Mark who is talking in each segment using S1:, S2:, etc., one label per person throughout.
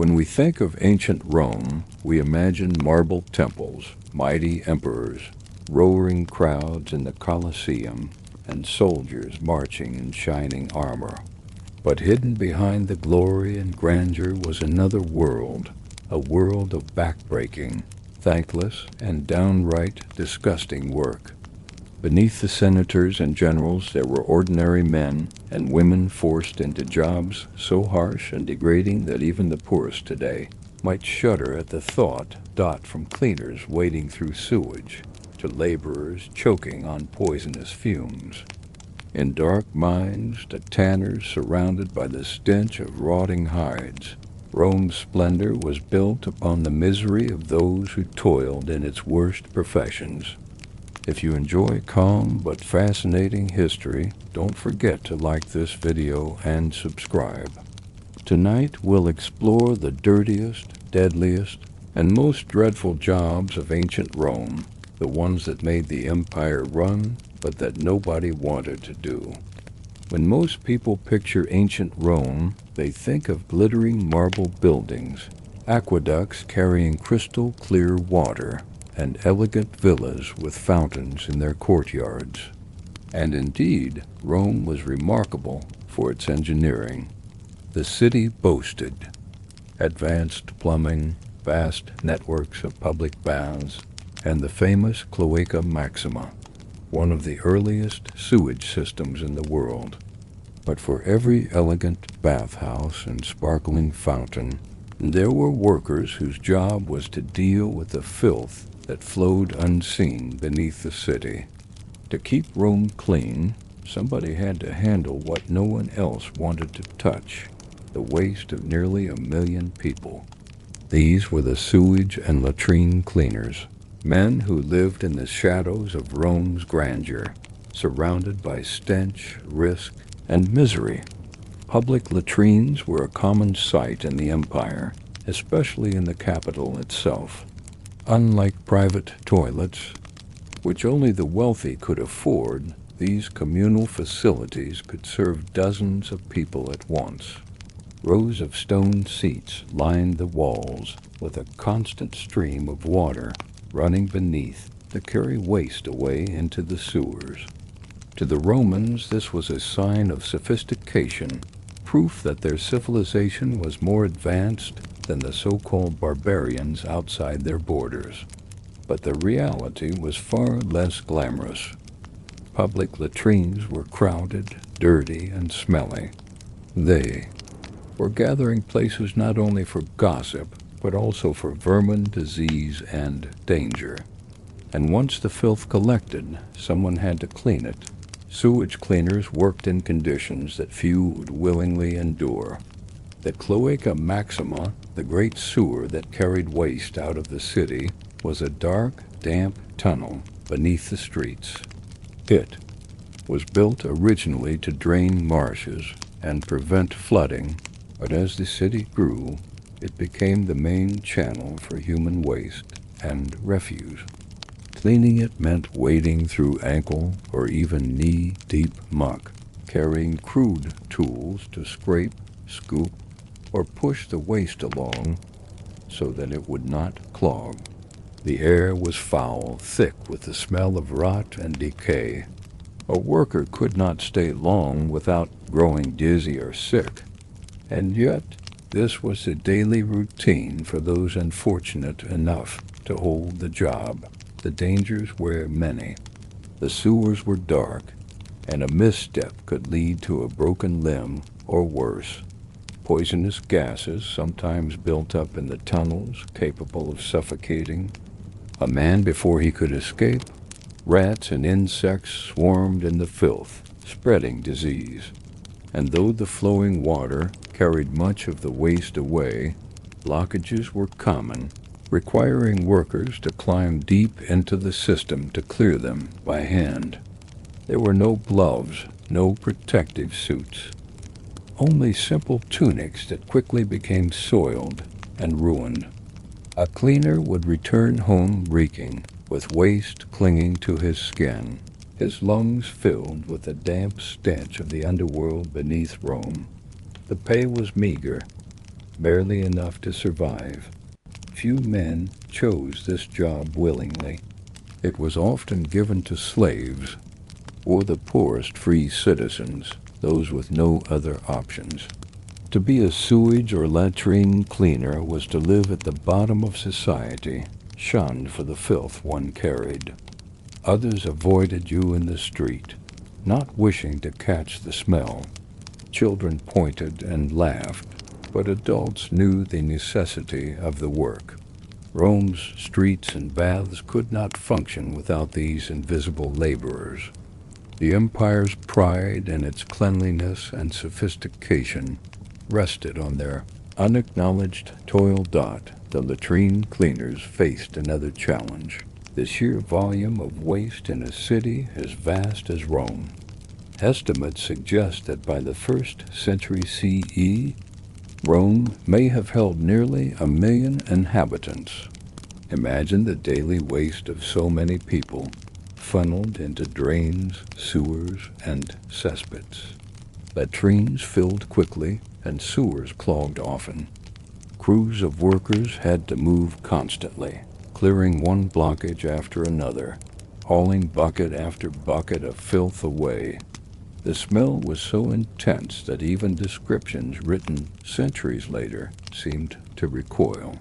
S1: When we think of ancient Rome, we imagine marble temples, mighty emperors, roaring crowds in the Colosseum, and soldiers marching in shining armor. But hidden behind the glory and grandeur was another world, a world of backbreaking, thankless, and downright disgusting work. Beneath the senators and generals there were ordinary men and women forced into jobs so harsh and degrading that even the poorest today might shudder at the thought. From cleaners wading through sewage to laborers choking on poisonous fumes. In dark mines to tanners surrounded by the stench of rotting hides, Rome's splendor was built upon the misery of those who toiled in its worst professions. If you enjoy calm but fascinating history, don't forget to like this video and subscribe. Tonight we'll explore the dirtiest, deadliest, and most dreadful jobs of ancient Rome, the ones that made the empire run, but that nobody wanted to do. When most people picture ancient Rome, they think of glittering marble buildings, aqueducts carrying crystal clear water, and elegant villas with fountains in their courtyards. And indeed, Rome was remarkable for its engineering. The city boasted advanced plumbing, vast networks of public baths, and the famous Cloaca Maxima, one of the earliest sewage systems in the world. But for every elegant bathhouse and sparkling fountain, there were workers whose job was to deal with the filth that flowed unseen beneath the city. To keep Rome clean, somebody had to handle what no one else wanted to touch, the waste of nearly 1 million people. These were the sewage and latrine cleaners, men who lived in the shadows of Rome's grandeur, surrounded by stench, risk, and misery. Public latrines were a common sight in the empire, especially in the capital itself. Unlike private toilets, which only the wealthy could afford, these communal facilities could serve dozens of people at once. Rows of stone seats lined the walls with a constant stream of water running beneath to carry waste away into the sewers. To the Romans, this was a sign of sophistication, proof that their civilization was more advanced than the so-called barbarians outside their borders. But the reality was far less glamorous. Public latrines were crowded, dirty, and smelly. They were gathering places not only for gossip, but also for vermin, disease, and danger. And once the filth collected, someone had to clean it. Sewage cleaners worked in conditions that few would willingly endure. The Cloaca Maxima, the great sewer that carried waste out of the city, was a dark, damp tunnel beneath the streets. It was built originally to drain marshes and prevent flooding, but as the city grew, it became the main channel for human waste and refuse. Cleaning it meant wading through ankle or even knee-deep muck, carrying crude tools to scrape, scoop, or push the waste along so that it would not clog. The air was foul, thick with the smell of rot and decay. A worker could not stay long without growing dizzy or sick. And yet, this was the daily routine for those unfortunate enough to hold the job. The dangers were many. The sewers were dark, and a misstep could lead to a broken limb or worse. Poisonous gases sometimes built up in the tunnels, capable of suffocating a man before he could escape. Rats and insects swarmed in the filth, spreading disease. And though the flowing water carried much of the waste away, blockages were common, requiring workers to climb deep into the system to clear them by hand. There were no gloves, no protective suits, only simple tunics that quickly became soiled and ruined. A cleaner would return home reeking, with waste clinging to his skin, his lungs filled with the damp stench of the underworld beneath Rome. The pay was meager, barely enough to survive. Few men chose this job willingly. It was often given to slaves or the poorest free citizens, those with no other options. To be a sewage or latrine cleaner was to live at the bottom of society, shunned for the filth one carried. Others avoided you in the street, not wishing to catch the smell. Children pointed and laughed, but adults knew the necessity of the work. Rome's streets and baths could not function without these invisible laborers. The empire's pride in its cleanliness and sophistication rested on their unacknowledged toil. The latrine cleaners faced another challenge: the sheer volume of waste in a city as vast as Rome. Estimates suggest that by the 1st century CE, Rome may have held nearly 1 million inhabitants. Imagine the daily waste of so many people, funneled into drains, sewers, and cesspits. Latrines filled quickly, and sewers clogged often. Crews of workers had to move constantly, clearing one blockage after another, hauling bucket after bucket of filth away. The smell was so intense that even descriptions written centuries later seemed to recoil.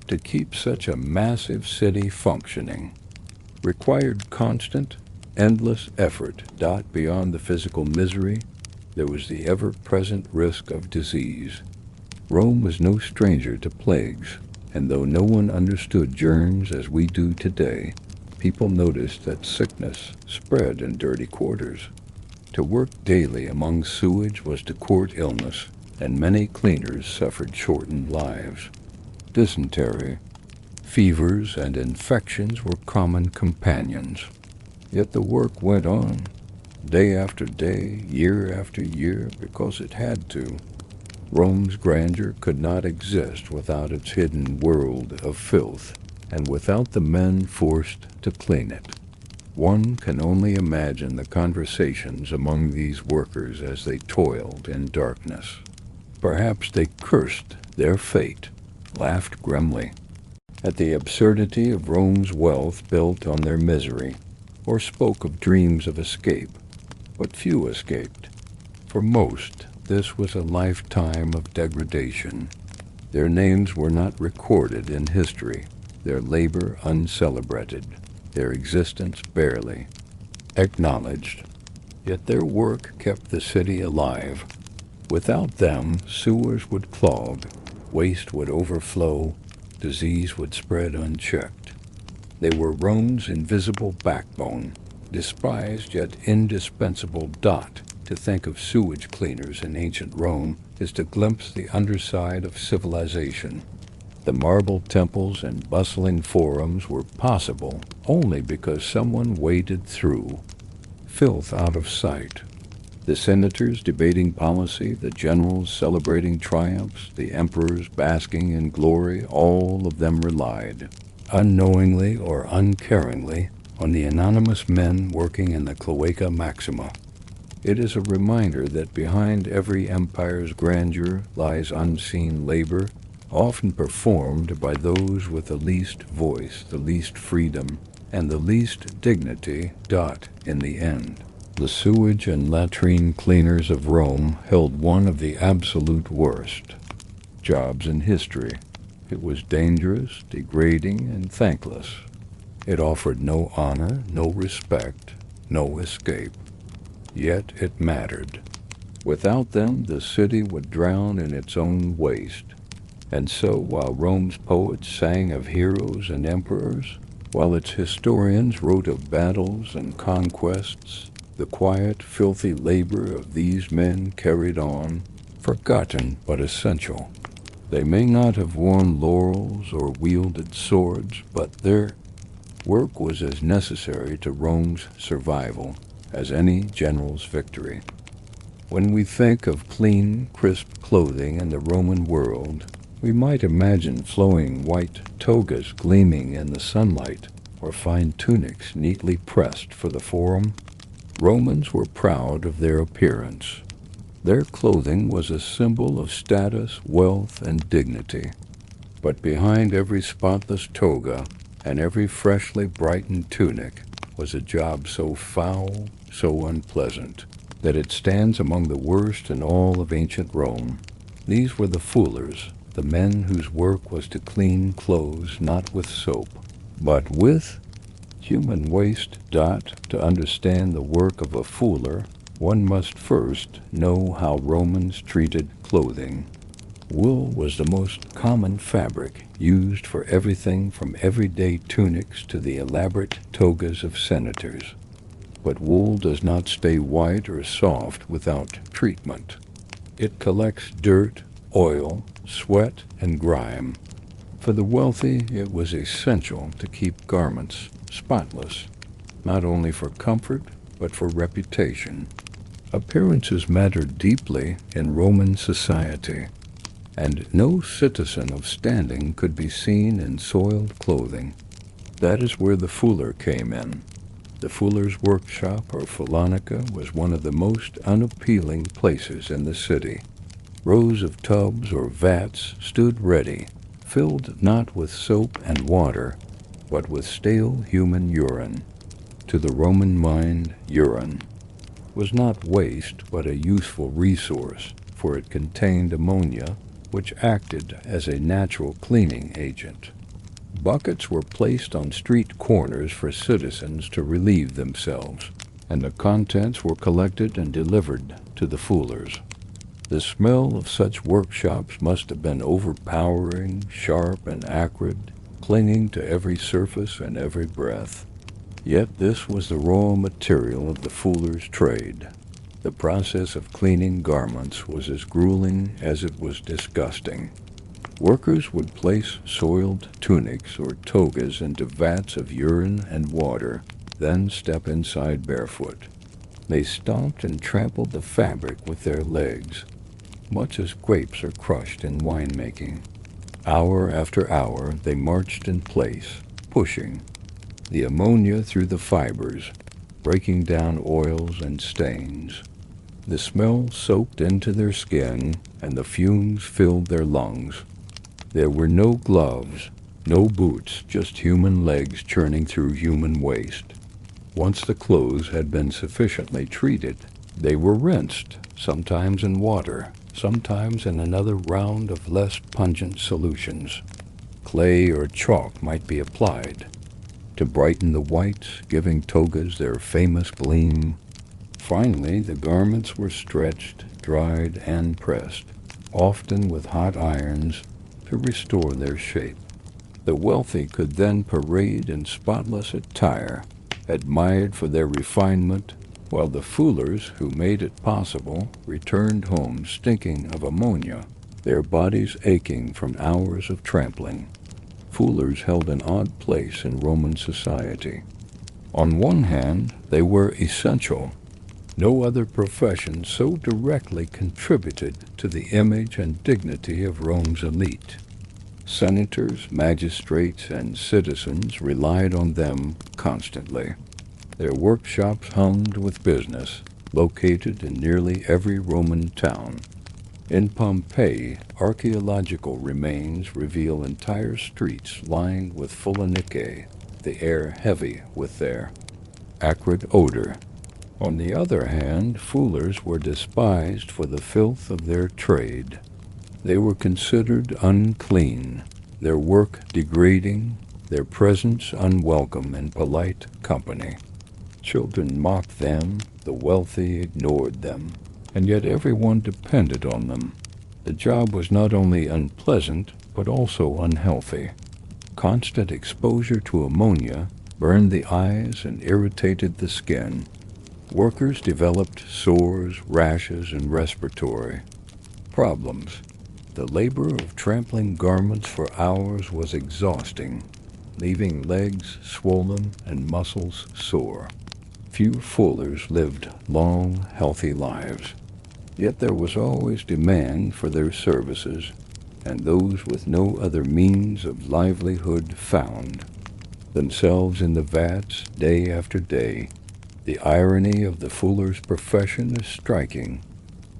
S1: To keep such a massive city functioning required constant, endless effort. Beyond the physical misery, there was the ever-present risk of disease. Rome was no stranger to plagues, and though no one understood germs as we do today, people noticed that sickness spread in dirty quarters. To work daily among sewage was to court illness, and many cleaners suffered shortened lives. Dysentery, fevers, and infections were common companions. Yet the work went on, day after day, year after year, because it had to. Rome's grandeur could not exist without its hidden world of filth, and without the men forced to clean it. One can only imagine the conversations among these workers as they toiled in darkness. Perhaps they cursed their fate, laughed grimly at the absurdity of Rome's wealth built on their misery, or spoke of dreams of escape. But few escaped. For most, this was a lifetime of degradation. Their names were not recorded in history, their labor uncelebrated, their existence barely acknowledged. Yet their work kept the city alive. Without them, sewers would clog, waste would overflow, disease would spread unchecked. They were Rome's invisible backbone, despised yet indispensable. To think of sewage cleaners in ancient Rome is to glimpse the underside of civilization. The marble temples and bustling forums were possible only because someone waded through, filth out of sight. The senators debating policy, the generals celebrating triumphs, the emperors basking in glory, all of them relied, unknowingly or uncaringly, on the anonymous men working in the Cloaca Maxima. It is a reminder that behind every empire's grandeur lies unseen labor, often performed by those with the least voice, the least freedom, and the least dignity. In the end, the sewage and latrine cleaners of Rome held one of the absolute worst jobs in history. It was dangerous, degrading, and thankless. It offered no honor, no respect, no escape. Yet it mattered. Without them, the city would drown in its own waste. And so, while Rome's poets sang of heroes and emperors, while its historians wrote of battles and conquests, the quiet, filthy labor of these men carried on, forgotten but essential. They may not have worn laurels or wielded swords, but their work was as necessary to Rome's survival as any general's victory. When we think of clean, crisp clothing in the Roman world, we might imagine flowing white togas gleaming in the sunlight, or fine tunics neatly pressed for the forum. Romans were proud of their appearance. Their clothing was a symbol of status, wealth, and dignity. But behind every spotless toga and every freshly brightened tunic was a job so foul, so unpleasant, that it stands among the worst in all of ancient Rome. These were the fullers, the men whose work was to clean clothes not with soap, but with human waste. To understand the work of a fuller, one must first know how Romans treated clothing. Wool was the most common fabric, used for everything from everyday tunics to the elaborate togas of senators. But wool does not stay white or soft without treatment. It collects dirt, oil, sweat, and grime. For the wealthy, it was essential to keep garments spotless, not only for comfort, but for reputation. Appearances mattered deeply in Roman society, and no citizen of standing could be seen in soiled clothing. That is where the fuller came in. The fuller's workshop, or fulanica, was one of the most unappealing places in the city. Rows of tubs or vats stood ready, filled not with soap and water, but with stale human urine. To the Roman mind, urine was not waste, but a useful resource, for it contained ammonia, which acted as a natural cleaning agent. Buckets were placed on street corners for citizens to relieve themselves, and the contents were collected and delivered to the fullers. The smell of such workshops must have been overpowering, sharp and acrid, clinging to every surface and every breath. Yet this was the raw material of the fuller's trade. The process of cleaning garments was as grueling as it was disgusting. Workers would place soiled tunics or togas into vats of urine and water, then step inside barefoot. They stomped and trampled the fabric with their legs, much as grapes are crushed in winemaking. Hour after hour they marched in place, pushing the ammonia through the fibers, breaking down oils and stains. The smell soaked into their skin, and the fumes filled their lungs. There were no gloves, no boots, just human legs churning through human waste. Once the clothes had been sufficiently treated, they were rinsed, sometimes in water, sometimes in another round of less pungent solutions. Clay or chalk might be applied to brighten the whites, giving togas their famous gleam. Finally, the garments were stretched, dried, and pressed, often with hot irons, to restore their shape. The wealthy could then parade in spotless attire, admired for their refinement, while the fullers who made it possible returned home stinking of ammonia, their bodies aching from hours of trampling. Fullers held an odd place in Roman society. On one hand, they were essential. No other profession so directly contributed to the image and dignity of Rome's elite. Senators, magistrates, and citizens relied on them constantly. Their workshops hummed with business, located in nearly every Roman town. In Pompeii, archaeological remains reveal entire streets lined with fulanicae, the air heavy with their acrid odor. On the other hand, fullers were despised for the filth of their trade. They were considered unclean, their work degrading, their presence unwelcome in polite company. Children mocked them, the wealthy ignored them, and yet everyone depended on them. The job was not only unpleasant, but also unhealthy. Constant exposure to ammonia burned the eyes and irritated the skin. Workers developed sores, rashes, and respiratory problems. The labor of trampling garments for hours was exhausting, leaving legs swollen and muscles sore. Few fullers lived long, healthy lives. Yet there was always demand for their services, and those with no other means of livelihood found themselves in the vats day after day. The irony of the fuller's profession is striking.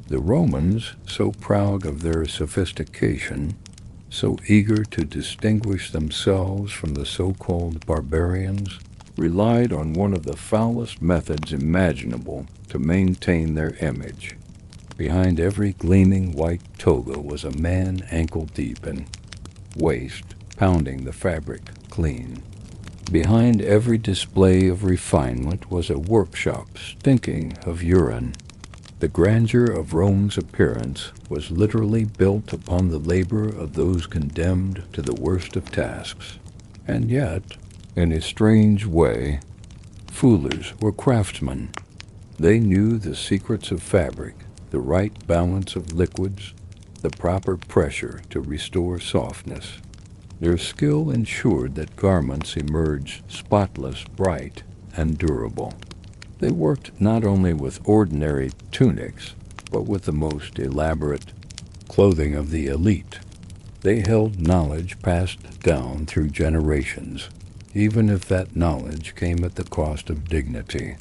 S1: The Romans, so proud of their sophistication, so eager to distinguish themselves from the so-called barbarians, relied on one of the foulest methods imaginable to maintain their image. Behind every gleaming white toga was a man ankle-deep in waste, pounding the fabric clean. Behind every display of refinement was a workshop stinking of urine. The grandeur of Rome's appearance was literally built upon the labor of those condemned to the worst of tasks. And yet, in a strange way, fullers were craftsmen. They knew the secrets of fabric, the right balance of liquids, the proper pressure to restore softness. Their skill ensured that garments emerged spotless, bright, and durable. They worked not only with ordinary tunics, but with the most elaborate clothing of the elite. They held knowledge passed down through generations, even if that knowledge came at the cost of dignity.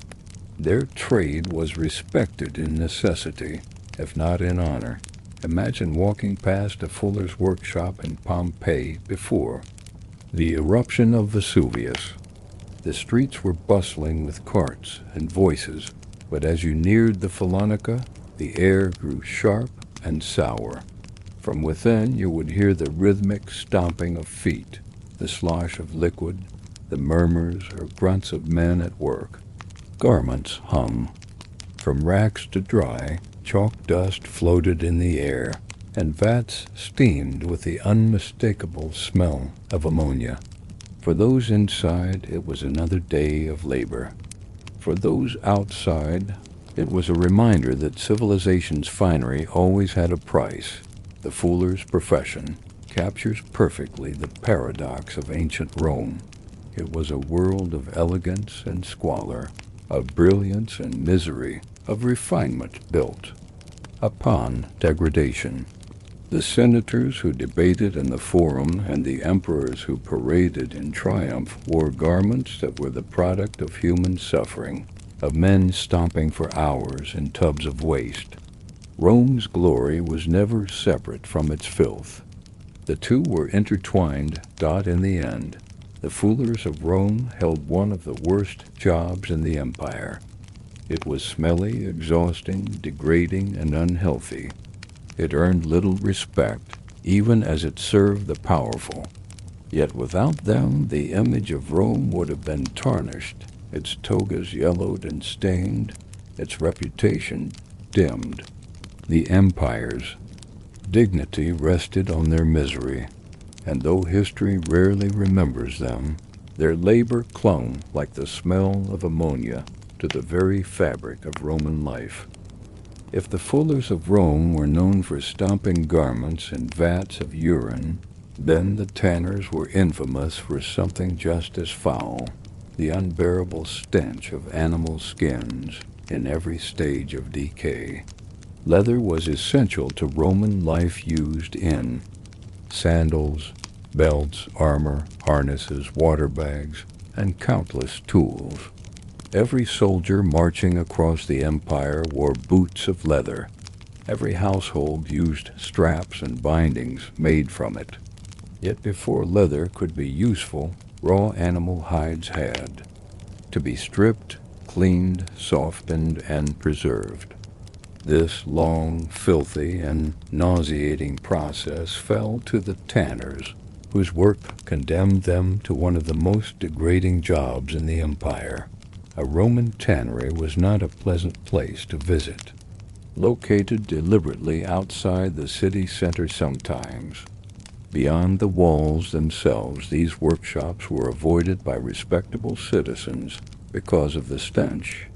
S1: Their trade was respected in necessity, if not in honor. Imagine walking past a fuller's workshop in Pompeii before the eruption of Vesuvius. The streets were bustling with carts and voices, but as you neared the Falonica, the air grew sharp and sour. From within you would hear the rhythmic stomping of feet, the slosh of liquid, the murmurs or grunts of men at work. Garments hung. From racks to dry, chalk dust floated in the air, and vats steamed with the unmistakable smell of ammonia. For those inside, it was another day of labor. For those outside, it was a reminder that civilization's finery always had a price. The fuller's profession captures perfectly the paradox of ancient Rome. It was a world of elegance and squalor, of brilliance and misery, of refinement built upon degradation. The senators who debated in the forum and the emperors who paraded in triumph wore garments that were the product of human suffering, of men stomping for hours in tubs of waste. Rome's glory was never separate from its filth. The two were intertwined, in the end. The fullers of Rome held one of the worst jobs in the empire. It was smelly, exhausting, degrading, and unhealthy. It earned little respect, even as it served the powerful. Yet without them, the image of Rome would have been tarnished, its togas yellowed and stained, its reputation dimmed. The empire's dignity rested on their misery, and though history rarely remembers them, their labor clung like the smell of ammonia to the very fabric of Roman life. If the fullers of Rome were known for stomping garments in vats of urine, then the tanners were infamous for something just as foul, the unbearable stench of animal skins in every stage of decay. Leather was essential to Roman life, used in sandals, belts, armor, harnesses, water bags, and countless tools. Every soldier marching across the empire wore boots of leather. Every household used straps and bindings made from it. Yet before leather could be useful, raw animal hides had to be stripped, cleaned, softened, and preserved. This long, filthy, and nauseating process fell to the tanners, whose work condemned them to one of the most degrading jobs in the empire. A Roman tannery was not a pleasant place to visit. Located deliberately outside the city center sometimes, beyond the walls themselves, these workshops were avoided by respectable citizens because of the stench.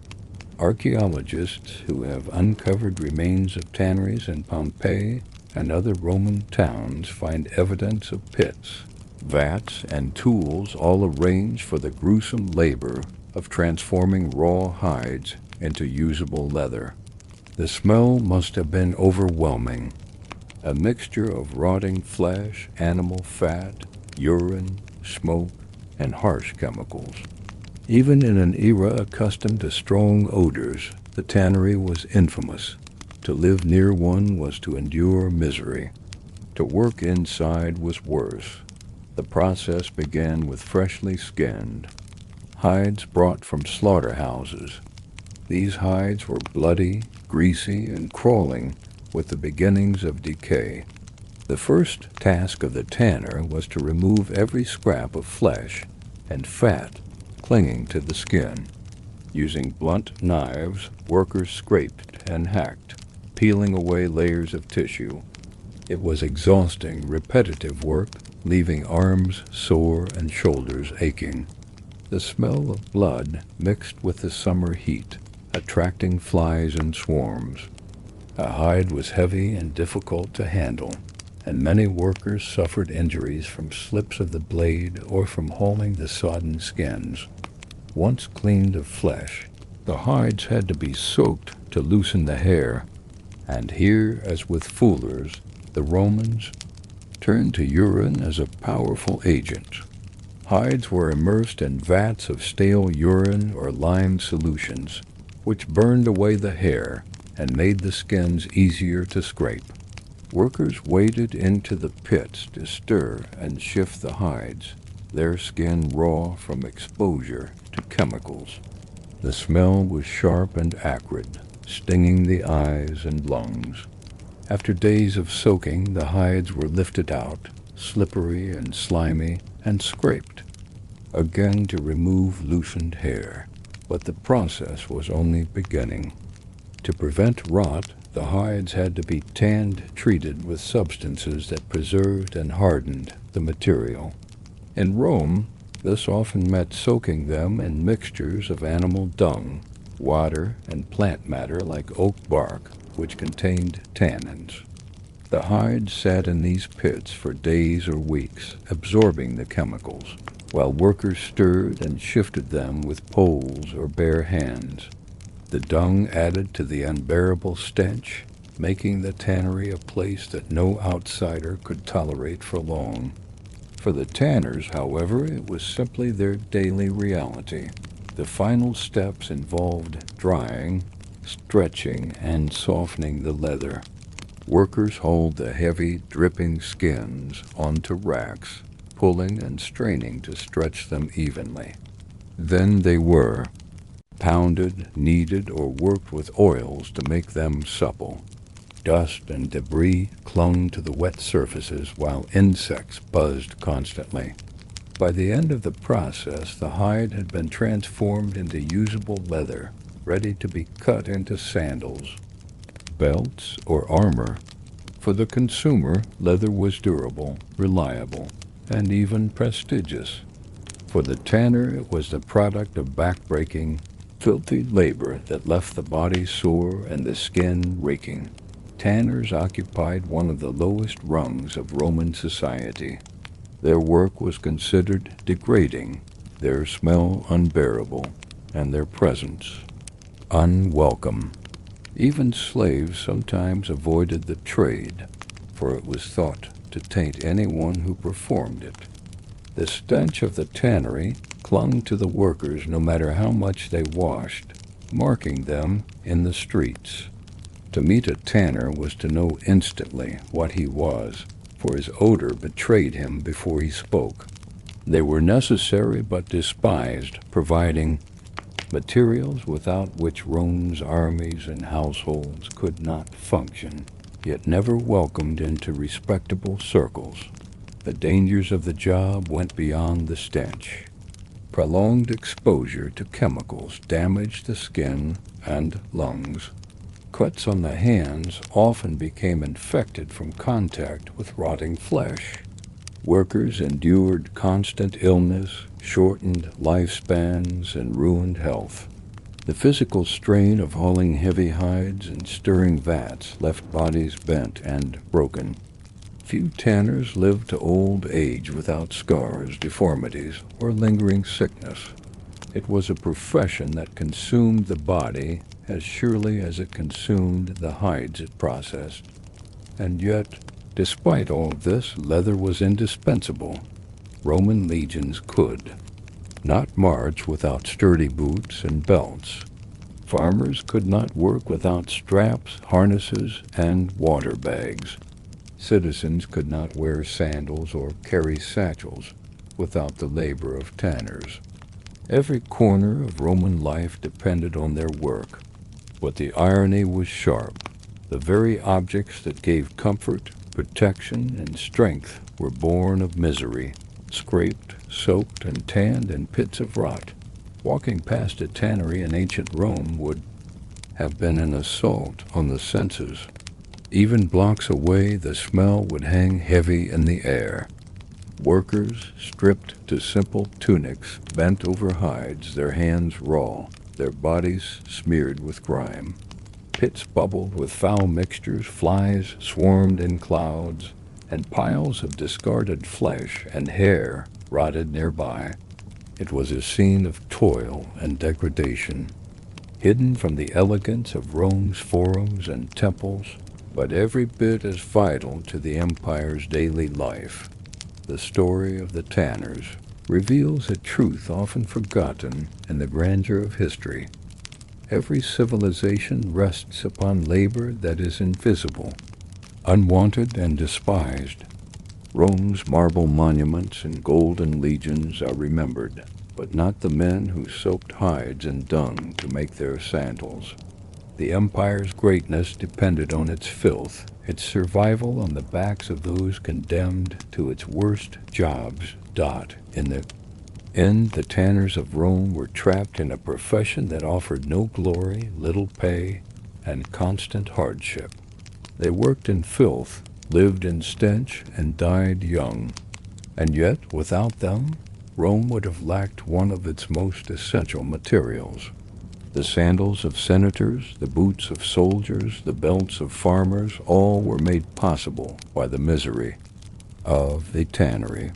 S1: Archaeologists who have uncovered remains of tanneries in Pompeii and other Roman towns find evidence of pits, vats, and tools all arranged for the gruesome labor of transforming raw hides into usable leather. The smell must have been overwhelming, a mixture of rotting flesh, animal fat, urine, smoke, and harsh chemicals. Even in an era accustomed to strong odors, the tannery was infamous. To live near one was to endure misery. To work inside was worse. The process began with freshly skinned hides brought from slaughterhouses. These hides were bloody, greasy, and crawling with the beginnings of decay. The first task of the tanner was to remove every scrap of flesh and fat clinging to the skin. Using blunt knives, workers scraped and hacked, peeling away layers of tissue. It was exhausting, repetitive work, leaving arms sore and shoulders aching. The smell of blood mixed with the summer heat, attracting flies in swarms. A hide was heavy and difficult to handle, and many workers suffered injuries from slips of the blade or from hauling the sodden skins. Once cleaned of flesh, the hides had to be soaked to loosen the hair, and here, as with fullers, the Romans turned to urine as a powerful agent. Hides were immersed in vats of stale urine or lime solutions, which burned away the hair and made the skins easier to scrape. Workers waded into the pits to stir and shift the hides, their skin raw from exposure to chemicals. The smell was sharp and acrid, stinging the eyes and lungs. After days of soaking, the hides were lifted out, slippery and slimy, and scraped, again to remove loosened hair. But the process was only beginning. To prevent rot, the hides had to be treated with substances that preserved and hardened the material. In Rome, this often meant soaking them in mixtures of animal dung, water, and plant matter like oak bark, which contained tannins. The hides sat in these pits for days or weeks, absorbing the chemicals, while workers stirred and shifted them with poles or bare hands. The dung added to the unbearable stench, making the tannery a place that no outsider could tolerate for long. For the tanners, however, it was simply their daily reality. The final steps involved drying, stretching, and softening the leather. Workers hauled the heavy, dripping skins onto racks, pulling and straining to stretch them evenly. Then they were pounded, kneaded, or worked with oils to make them supple. Dust and debris clung to the wet surfaces while insects buzzed constantly. By the end of the process, the hide had been transformed into usable leather, ready to be cut into sandals, belts, or armor. For the consumer, leather was durable, reliable, and even prestigious. For the tanner, it was the product of back-breaking, filthy labor that left the body sore and the skin reeking. Tanners occupied one of the lowest rungs of Roman society. Their work was considered degrading, their smell unbearable, and their presence unwelcome. Even slaves sometimes avoided the trade, for it was thought to taint anyone who performed it. The stench of the tannery clung to the workers no matter how much they washed, marking them in the streets. To meet a tanner was to know instantly what he was, for his odor betrayed him before he spoke. They were necessary but despised, providing materials without which Rome's armies and households could not function, yet never welcomed into respectable circles. The dangers of the job went beyond the stench. Prolonged exposure to chemicals damaged the skin and lungs. Cuts on the hands often became infected from contact with rotting flesh. Workers endured constant illness, shortened lifespans, and ruined health. The physical strain of hauling heavy hides and stirring vats left bodies bent and broken. Few tanners lived to old age without scars, deformities, or lingering sickness. It was a profession that consumed the body as surely as it consumed the hides it processed. And yet, despite all of this, leather was indispensable. Roman legions could not march without sturdy boots and belts. Farmers could not work without straps, harnesses, and water bags. Citizens could not wear sandals or carry satchels without the labor of tanners. Every corner of Roman life depended on their work, but the irony was sharp. The very objects that gave comfort, protection, and strength were born of misery, scraped, soaked, and tanned in pits of rot. Walking past a tannery in ancient Rome would have been an assault on the senses. Even blocks away, the smell would hang heavy in the air. Workers, stripped to simple tunics, bent over hides, their hands raw, their bodies smeared with grime. Pits bubbled with foul mixtures, flies swarmed in clouds, and piles of discarded flesh and hair rotted nearby. It was a scene of toil and degradation, hidden from the elegance of Rome's forums and temples, but every bit as vital to the empire's daily life. The story of the tanners reveals a truth often forgotten in the grandeur of history. Every civilization rests upon labor that is invisible, unwanted, and despised. Rome's marble monuments and golden legions are remembered, but not the men who soaked hides and dung to make their sandals. The empire's greatness depended on its filth, its survival on the backs of those condemned to its worst jobs. In the end, the tanners of Rome were trapped in a profession that offered no glory, little pay, and constant hardship. They worked in filth, lived in stench, and died young. And yet, without them, Rome would have lacked one of its most essential materials. The sandals of senators, the boots of soldiers, the belts of farmers, all were made possible by the misery of the tannery.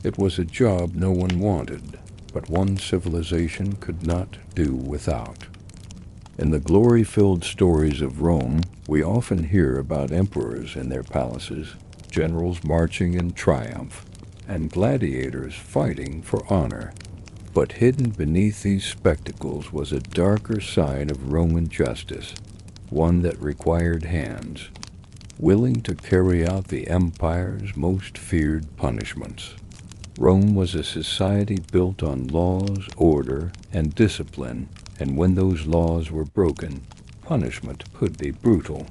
S1: It was a job no one wanted, but one civilization could not do without. In the glory-filled stories of Rome, we often hear about emperors in their palaces, generals marching in triumph, and gladiators fighting for honor. But hidden beneath these spectacles was a darker side of Roman justice, one that required hands, willing to carry out the empire's most feared punishments. Rome was a society built on laws, order, and discipline, and when those laws were broken, punishment could be brutal.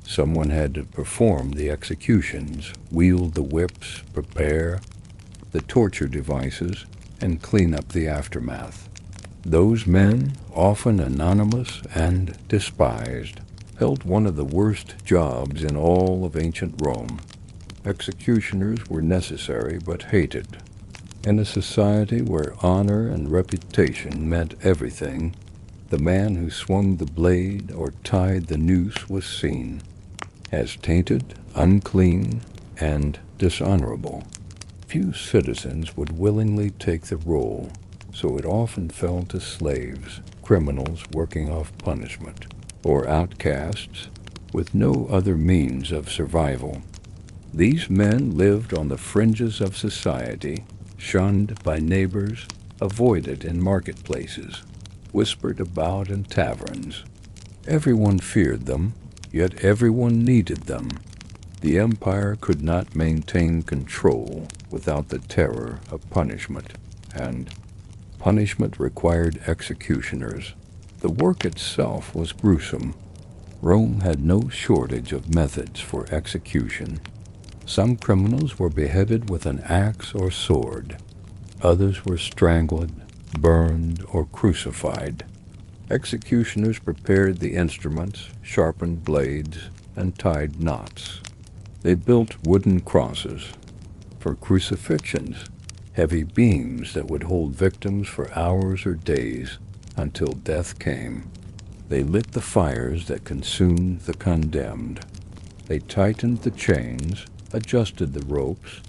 S1: Someone had to perform the executions, wield the whips, prepare the torture devices, and clean up the aftermath. Those men, often anonymous and despised, held one of the worst jobs in all of ancient Rome. Executioners were necessary but hated. In a society where honor and reputation meant everything, the man who swung the blade or tied the noose was seen as tainted, unclean, and dishonorable. Few citizens would willingly take the role, so it often fell to slaves, criminals working off punishment, or outcasts with no other means of survival. These men lived on the fringes of society, shunned by neighbors, avoided in marketplaces, whispered about in taverns. Everyone feared them, yet everyone needed them. The empire could not maintain control without the terror of punishment, and punishment required executioners. The work itself was gruesome. Rome had no shortage of methods for execution. Some criminals were beheaded with an axe or sword. Others were strangled, burned, or crucified. Executioners prepared the instruments, sharpened blades, and tied knots. They built wooden crosses for crucifixions, heavy beams that would hold victims for hours or days until death came. They lit the fires that consumed the condemned. They tightened the chains, adjusted the ropes,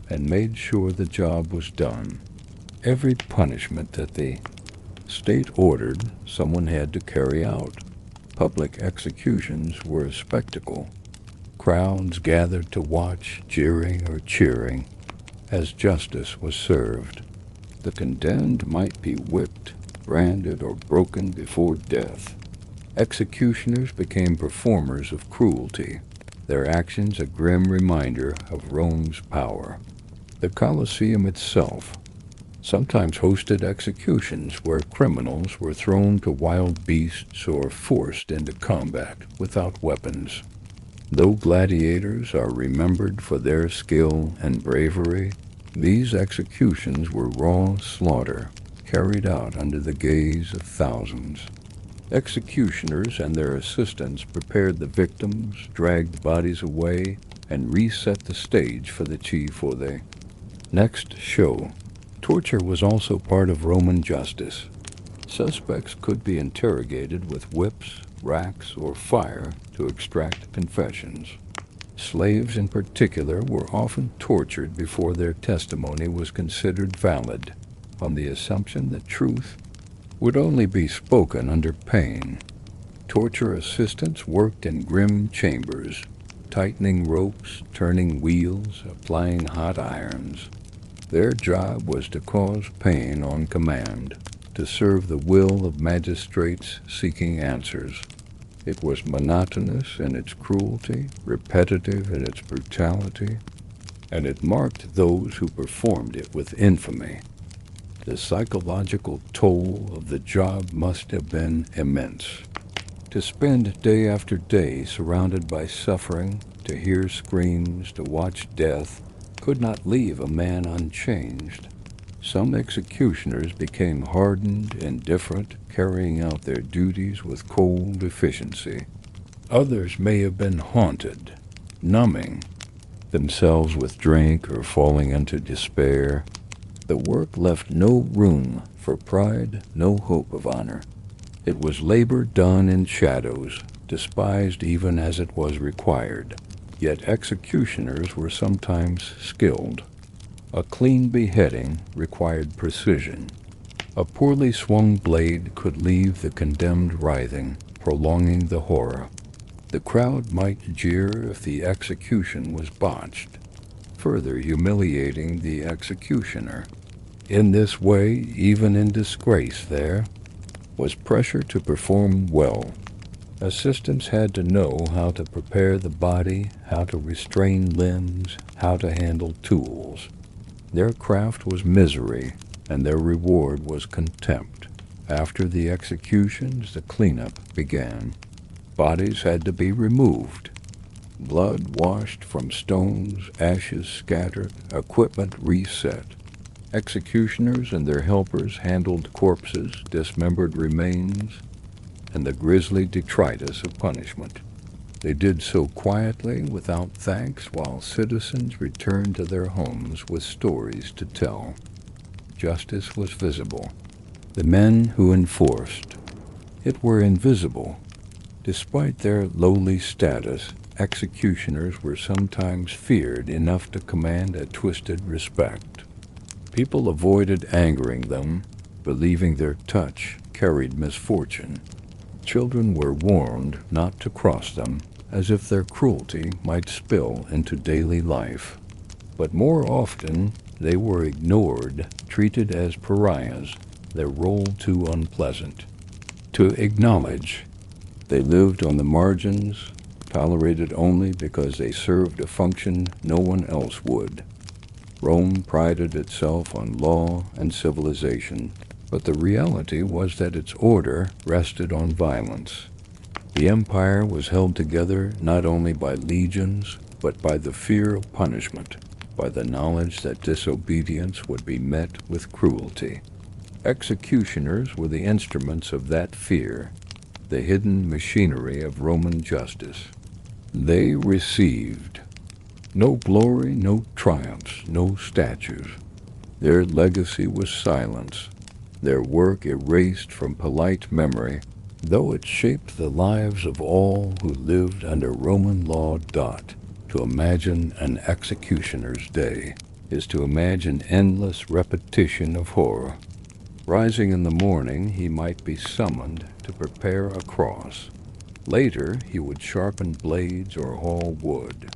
S1: and made sure the job was done. Every punishment that the state ordered, someone had to carry out. Public executions were a spectacle. Crowds gathered to watch, jeering or cheering, as justice was served. The condemned might be whipped, branded, or broken before death. Executioners became performers of cruelty, their actions a grim reminder of Rome's power. The Colosseum itself sometimes hosted executions where criminals were thrown to wild beasts or forced into combat without weapons. Though gladiators are remembered for their skill and bravery, these executions were raw slaughter, carried out under the gaze of thousands. Executioners and their assistants prepared the victims, dragged the bodies away, and reset the stage for the chief. Next show. Torture was also part of Roman justice. Suspects could be interrogated with whips, racks, or fire to extract confessions. Slaves in particular were often tortured before their testimony was considered valid, on the assumption that truth would only be spoken under pain. Torture assistants worked in grim chambers, tightening ropes, turning wheels, applying hot irons. Their job was to cause pain on command, to serve the will of magistrates seeking answers. It was monotonous in its cruelty, repetitive in its brutality, and it marked those who performed it with infamy. The psychological toll of the job must have been immense. To spend day after day surrounded by suffering, to hear screams, to watch death, could not leave a man unchanged. Some executioners became hardened, indifferent, carrying out their duties with cold efficiency. Others may have been haunted, numbing themselves with drink or falling into despair. The work left no room for pride, no hope of honor. It was labor done in shadows, despised even as it was required. Yet executioners were sometimes skilled. A clean beheading required precision. A poorly swung blade could leave the condemned writhing, prolonging the horror. The crowd might jeer if the execution was botched, further humiliating the executioner. In this way, even in disgrace there was pressure to perform well. Assistants had to know how to prepare the body, how to restrain limbs, how to handle tools. Their craft was misery, and their reward was contempt. After the executions, the cleanup began. Bodies had to be removed. Blood washed from stones, ashes scattered, equipment reset. Executioners and their helpers handled corpses, dismembered remains, and the grisly detritus of punishment. They did so quietly, without thanks, while citizens returned to their homes with stories to tell. Justice was visible. The men who enforced it were invisible. Despite their lowly status, executioners were sometimes feared enough to command a twisted respect. People avoided angering them, believing their touch carried misfortune. Children were warned not to cross them, as if their cruelty might spill into daily life. But more often, they were ignored, treated as pariahs, their role too unpleasant to acknowledge. They lived on the margins, tolerated only because they served a function no one else would. Rome prided itself on law and civilization, but the reality was that its order rested on violence. The empire was held together not only by legions, but by the fear of punishment, by the knowledge that disobedience would be met with cruelty. Executioners were the instruments of that fear, the hidden machinery of Roman justice. They received no glory, no triumphs, no statues. Their legacy was silence, their work erased from polite memory, though it shaped the lives of all who lived under Roman law. To imagine an executioner's day is to imagine endless repetition of horror. Rising in the morning, he might be summoned to prepare a cross. Later, he would sharpen blades or haul wood.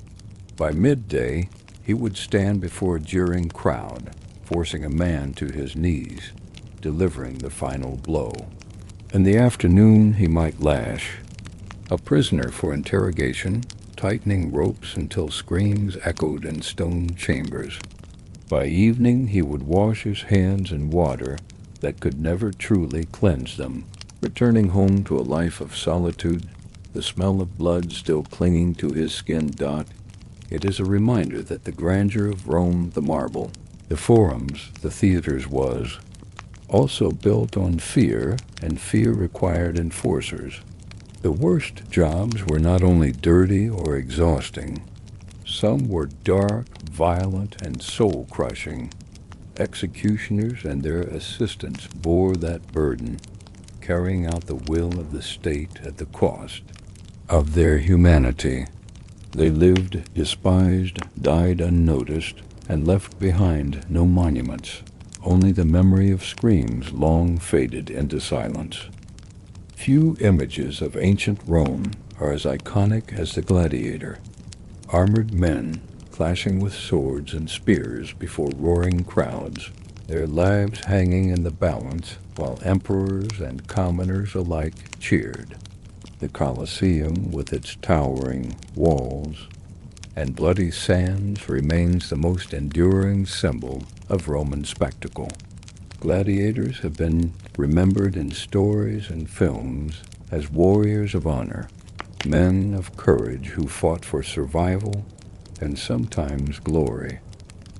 S1: By midday, he would stand before a jeering crowd, forcing a man to his knees. delivering the final blow. In the afternoon he might lash, a prisoner for interrogation, tightening ropes until screams echoed in stone chambers. By evening he would wash his hands in water that could never truly cleanse them, returning home to a life of solitude, the smell of blood still clinging to his skin. It is a reminder that the grandeur of Rome, the marble, the forums, the theaters was also built on fear, and fear required enforcers. The worst jobs were not only dirty or exhausting, some were dark, violent, and soul-crushing. Executioners and their assistants bore that burden, carrying out the will of the state at the cost of their humanity. They lived despised, died unnoticed, and left behind no monuments, only the memory of screams long faded into silence. Few images of ancient Rome are as iconic as the gladiator. Armored men clashing with swords and spears before roaring crowds, their lives hanging in the balance while emperors and commoners alike cheered. The Colosseum, with its towering walls and bloody sands, remains the most enduring symbol of Roman spectacle. Gladiators have been remembered in stories and films as warriors of honor, men of courage who fought for survival and sometimes glory.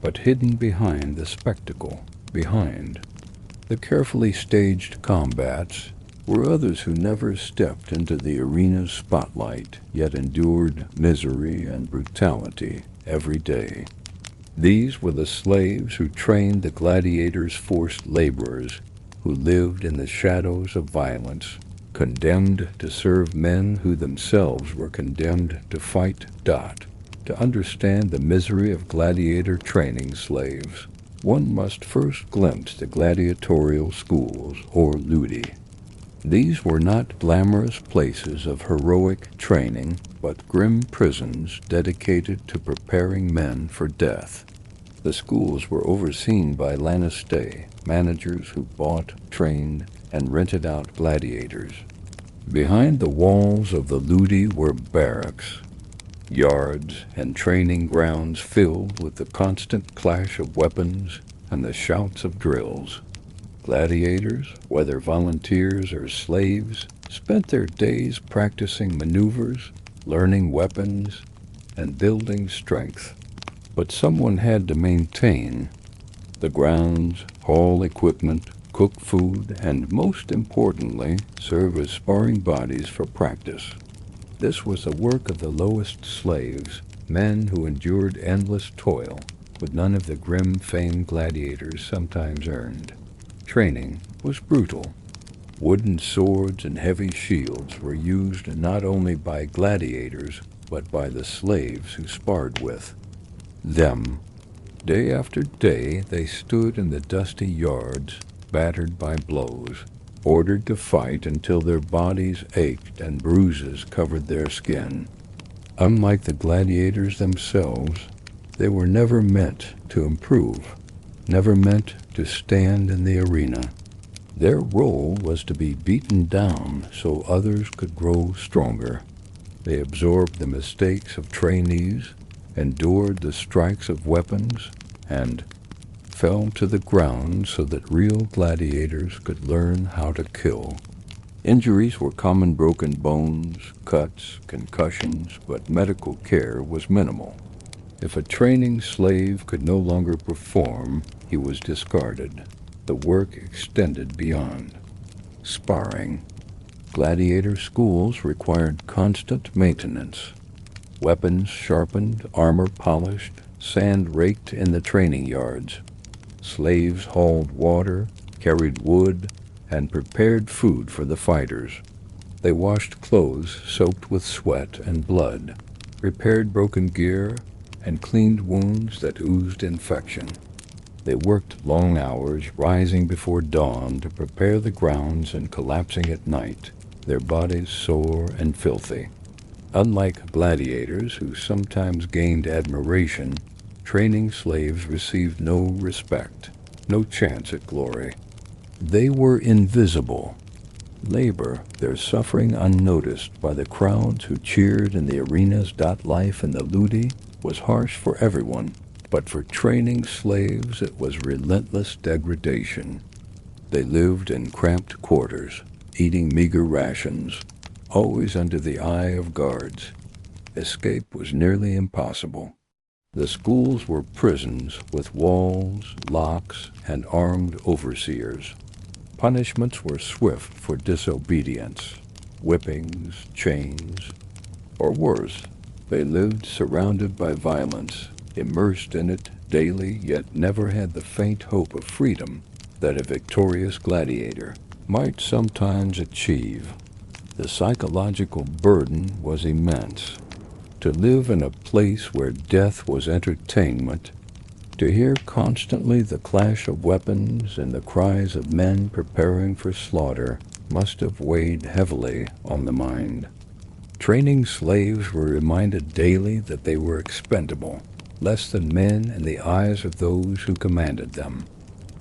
S1: But hidden behind the spectacle, behind the carefully staged combats, were others who never stepped into the arena's spotlight, yet endured misery and brutality every day. These were the slaves who trained the gladiators' forced laborers, who lived in the shadows of violence, condemned to serve men who themselves were condemned to fight. To understand the misery of gladiator training slaves, one must first glimpse the gladiatorial schools, or ludi. These were not glamorous places of heroic training, but grim prisons dedicated to preparing men for death. The schools were overseen by lanistae, managers who bought, trained, and rented out gladiators. Behind the walls of the ludi were barracks, yards, and training grounds filled with the constant clash of weapons and the shouts of drills. Gladiators, whether volunteers or slaves, spent their days practicing maneuvers, learning weapons, and building strength. But someone had to maintain the grounds, haul equipment, cook food, and most importantly, serve as sparring bodies for practice. This was the work of the lowest slaves, men who endured endless toil, with none of the grim fame gladiators sometimes earned. Training was brutal. Wooden swords and heavy shields were used not only by gladiators, but by the slaves who sparred with them. Day after day they stood in the dusty yards, battered by blows, ordered to fight until their bodies ached and bruises covered their skin. Unlike the gladiators themselves, they were never meant to improve, never meant to stand in the arena. Their role was to be beaten down so others could grow stronger. They absorbed the mistakes of trainees, endured the strikes of weapons, and fell to the ground so that real gladiators could learn how to kill. Injuries were common: broken bones, cuts, concussions, but medical care was minimal. If a training slave could no longer perform, he was discarded. The work extended beyond sparring. Gladiator schools required constant maintenance. Weapons sharpened, armor polished, sand raked in the training yards. Slaves hauled water, carried wood, and prepared food for the fighters. They washed clothes soaked with sweat and blood, repaired broken gear, and cleaned wounds that oozed infection. They worked long hours, rising before dawn to prepare the grounds and collapsing at night, their bodies sore and filthy. Unlike gladiators, who sometimes gained admiration, training slaves received no respect, no chance at glory. They were invisible. Labor, their suffering unnoticed by the crowds who cheered in the arenas. Life in the ludi was harsh for everyone, but for training slaves it was relentless degradation. They lived in cramped quarters, eating meager rations, always under the eye of guards. Escape was nearly impossible. The schools were prisons with walls, locks, and armed overseers. Punishments were swift for disobedience, whippings, chains, or worse, they lived surrounded by violence, immersed in it daily, yet never had the faint hope of freedom that a victorious gladiator might sometimes achieve. The psychological burden was immense. To live in a place where death was entertainment, to hear constantly the clash of weapons and the cries of men preparing for slaughter must have weighed heavily on the mind. Training slaves were reminded daily that they were expendable, less than men in the eyes of those who commanded them.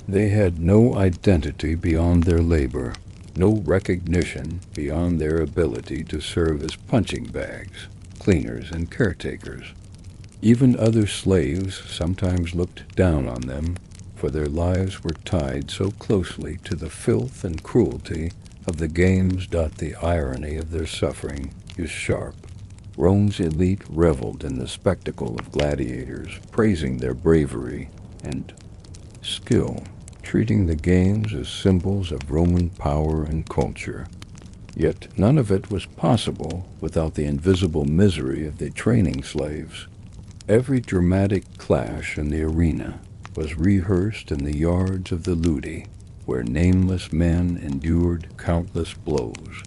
S1: They had no identity beyond their labor, no recognition beyond their ability to serve as punching bags, cleaners, and caretakers. Even other slaves sometimes looked down on them, for their lives were tied so closely to the filth and cruelty of the games. The irony of their suffering is sharp. Rome's elite reveled in the spectacle of gladiators, praising their bravery and skill, treating the games as symbols of Roman power and culture. Yet none of it was possible without the invisible misery of the training slaves. Every dramatic clash in the arena was rehearsed in the yards of the ludi, where nameless men endured countless blows.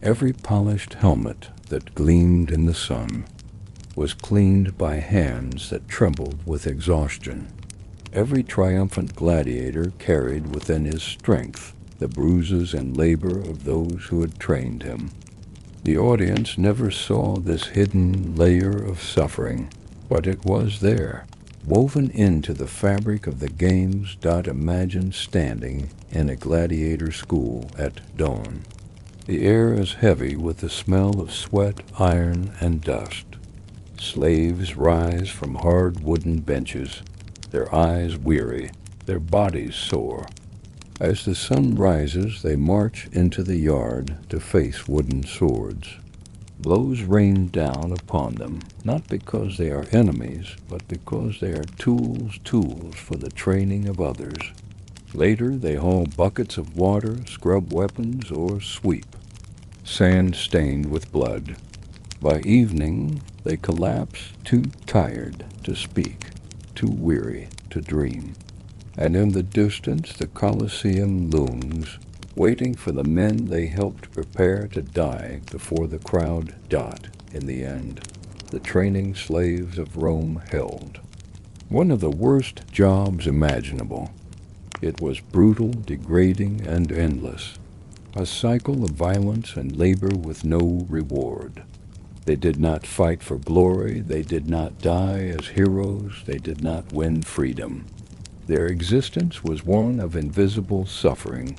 S1: Every polished helmet that gleamed in the sun was cleaned by hands that trembled with exhaustion. Every triumphant gladiator carried within his strength the bruises and labor of those who had trained him. The audience never saw this hidden layer of suffering, but it was there, woven into the fabric of the games. Imagine standing in a gladiator school at dawn. The air is heavy with the smell of sweat, iron, and dust. Slaves rise from hard wooden benches, their eyes weary, their bodies sore. As the sun rises, they march into the yard to face wooden swords. Blows rain down upon them, not because they are enemies, but because they are tools for the training of others. Later, they haul buckets of water, scrub weapons, or sweep, sand stained with blood. By evening, they collapse, too tired to speak, too weary to dream. And in the distance, the Colosseum looms, waiting for the men they helped prepare to die before the crowd. In the end, the training slaves of Rome held one of the worst jobs imaginable. It was brutal, degrading, and endless, a cycle of violence and labor with no reward. They did not fight for glory, they did not die as heroes, they did not win freedom. Their existence was one of invisible suffering,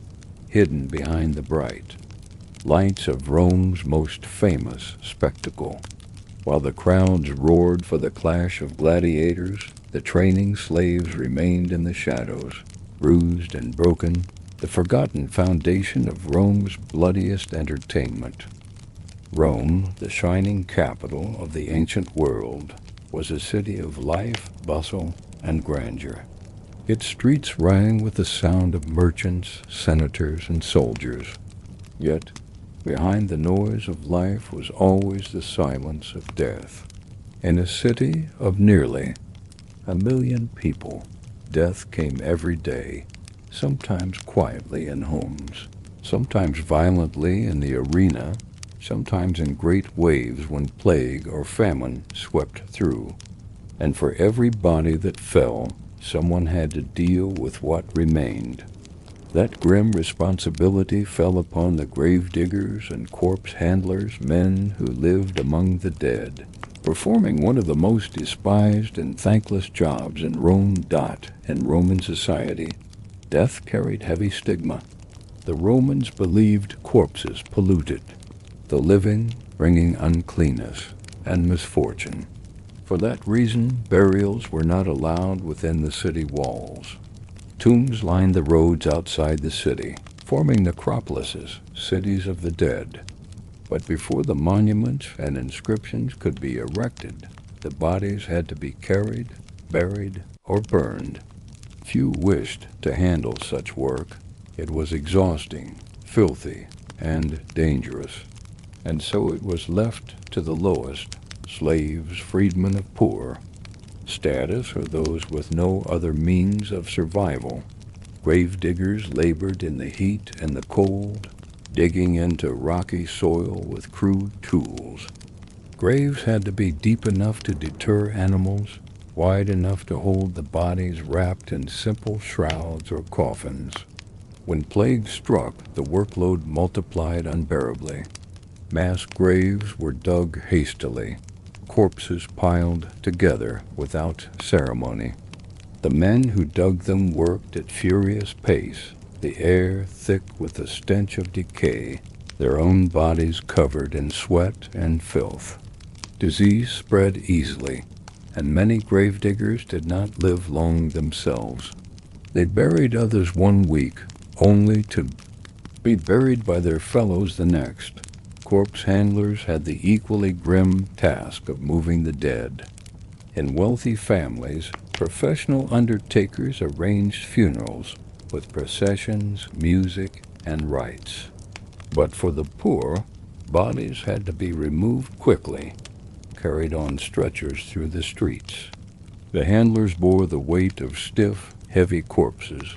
S1: hidden behind the bright lights of Rome's most famous spectacle. While the crowds roared for the clash of gladiators, the training slaves remained in the shadows, bruised and broken, the forgotten foundation of Rome's bloodiest entertainment. Rome, the shining capital of the ancient world, was a city of life, bustle, and grandeur. Its streets rang with the sound of merchants, senators, and soldiers. Yet, behind the noise of life was always the silence of death. In a city of nearly 1,000,000 people, death came every day, sometimes quietly in homes, sometimes violently in the arena, sometimes in great waves when plague or famine swept through. And for every body that fell, someone had to deal with what remained. That grim responsibility fell upon the gravediggers and corpse handlers, men who lived among the dead, performing one of the most despised and thankless jobs in Rome. In Roman society, Death carried heavy stigma. The Romans believed corpses polluted, the living bringing uncleanness and misfortune. For that reason, burials were not allowed within the city walls. Tombs lined the roads outside the city, forming necropolises, cities of the dead. But before the monuments and inscriptions could be erected, the bodies had to be carried, buried, or burned. Few wished to handle such work. It was exhausting, filthy, and dangerous. And so it was left to the lowest, slaves, freedmen of poor status, or those with no other means of survival. Grave diggers labored in the heat and the cold, digging into rocky soil with crude tools. Graves had to be deep enough to deter animals, wide enough to hold the bodies wrapped in simple shrouds or coffins. When plague struck, the workload multiplied unbearably. Mass graves were dug hastily, corpses piled together without ceremony. The men who dug them worked at furious pace, the air thick with the stench of decay, their own bodies covered in sweat and filth. Disease spread easily, and many gravediggers did not live long themselves. They buried others 1 week, only to be buried by their fellows the next. Corpse handlers had the equally grim task of moving the dead. In wealthy families, professional undertakers arranged funerals with processions, music, and rites. But for the poor, bodies had to be removed quickly, carried on stretchers through the streets. The handlers bore the weight of stiff, heavy corpses,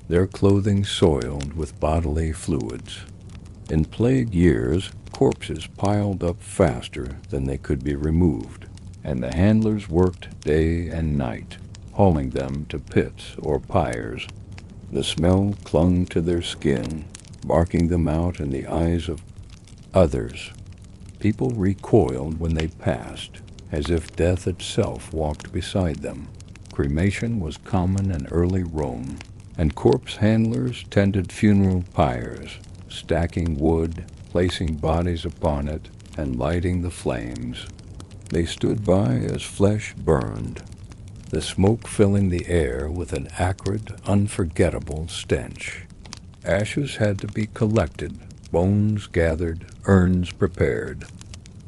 S1: their clothing soiled with bodily fluids. In plague years, corpses piled up faster than they could be removed, and the handlers worked day and night, hauling them to pits or pyres. The smell clung to their skin, marking them out in the eyes of others. People recoiled when they passed, as if death itself walked beside them. Cremation was common in early Rome, and corpse handlers tended funeral pyres, stacking wood, placing bodies upon it, and lighting the flames. They stood by as flesh burned, the smoke filling the air with an acrid, unforgettable stench. Ashes had to be collected, bones gathered, urns prepared.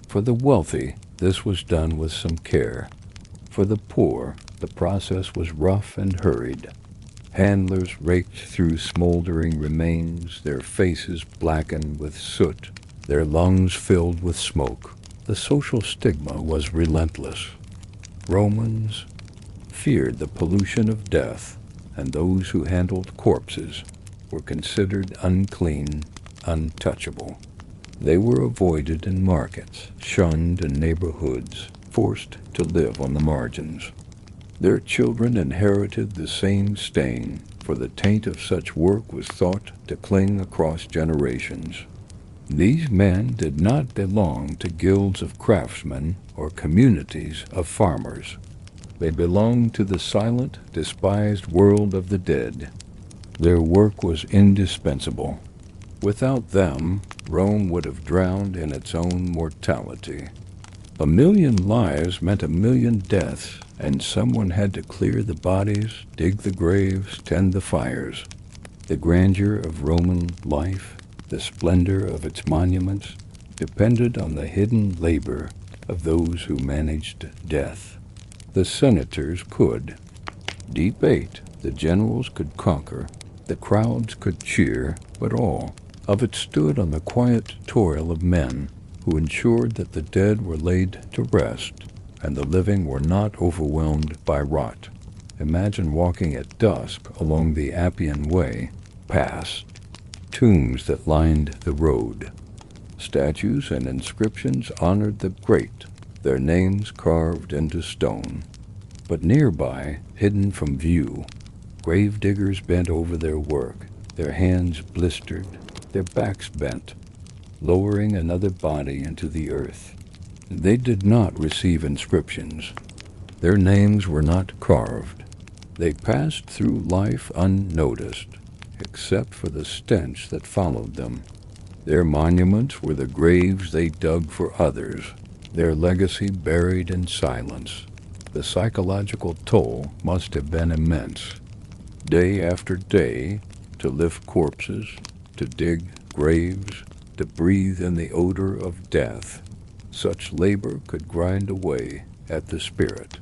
S1: For the wealthy, this was done with some care. For the poor, the process was rough and hurried. Handlers raked through smoldering remains, their faces blackened with soot, their lungs filled with smoke. The social stigma was relentless. Romans feared the pollution of death, and those who handled corpses were considered unclean, untouchable. They were avoided in markets, shunned in neighborhoods, forced to live on the margins. Their children inherited the same stain, for the taint of such work was thought to cling across generations. These men did not belong to guilds of craftsmen or communities of farmers. They belonged to the silent, despised world of the dead. Their work was indispensable. Without them, Rome would have drowned in its own mortality. 1,000,000 lives meant 1,000,000 deaths, and someone had to clear the bodies, dig the graves, tend the fires. The grandeur of Roman life, the splendor of its monuments, depended on the hidden labor of those who managed death. The senators could debate, the generals could conquer, the crowds could cheer, but all of it stood on the quiet toil of men who ensured that the dead were laid to rest and the living were not overwhelmed by rot. Imagine walking at dusk along the Appian Way, past tombs that lined the road. Statues and inscriptions honored the great, their names carved into stone. But nearby, hidden from view, grave diggers bent over their work, their hands blistered, their backs bent, lowering another body into the earth. They did not receive inscriptions. Their names were not carved. They passed through life unnoticed, except for the stench that followed them. Their monuments were the graves they dug for others, their legacy buried in silence. The psychological toll must have been immense. Day after day, to lift corpses, to dig graves, to breathe in the odor of death. Such labor could grind away at the spirit.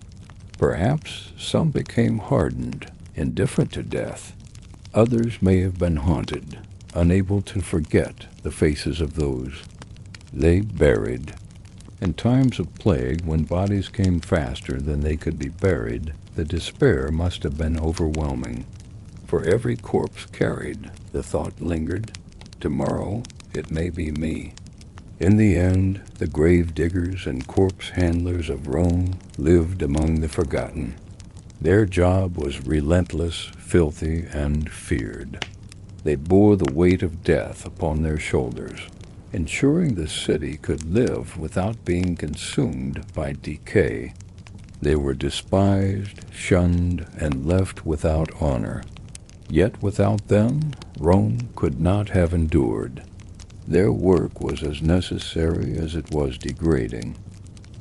S1: Perhaps some became hardened, indifferent to death. Others may have been haunted, unable to forget the faces of those they buried. In times of plague, when bodies came faster than they could be buried, the despair must have been overwhelming. For every corpse carried, the thought lingered, tomorrow it may be me. In the end, the grave diggers and corpse handlers of Rome lived among the forgotten. Their job was relentless, filthy, and feared. They bore the weight of death upon their shoulders, ensuring the city could live without being consumed by decay. They were despised, shunned, and left without honor. Yet without them, Rome could not have endured. Their work was as necessary as it was degrading.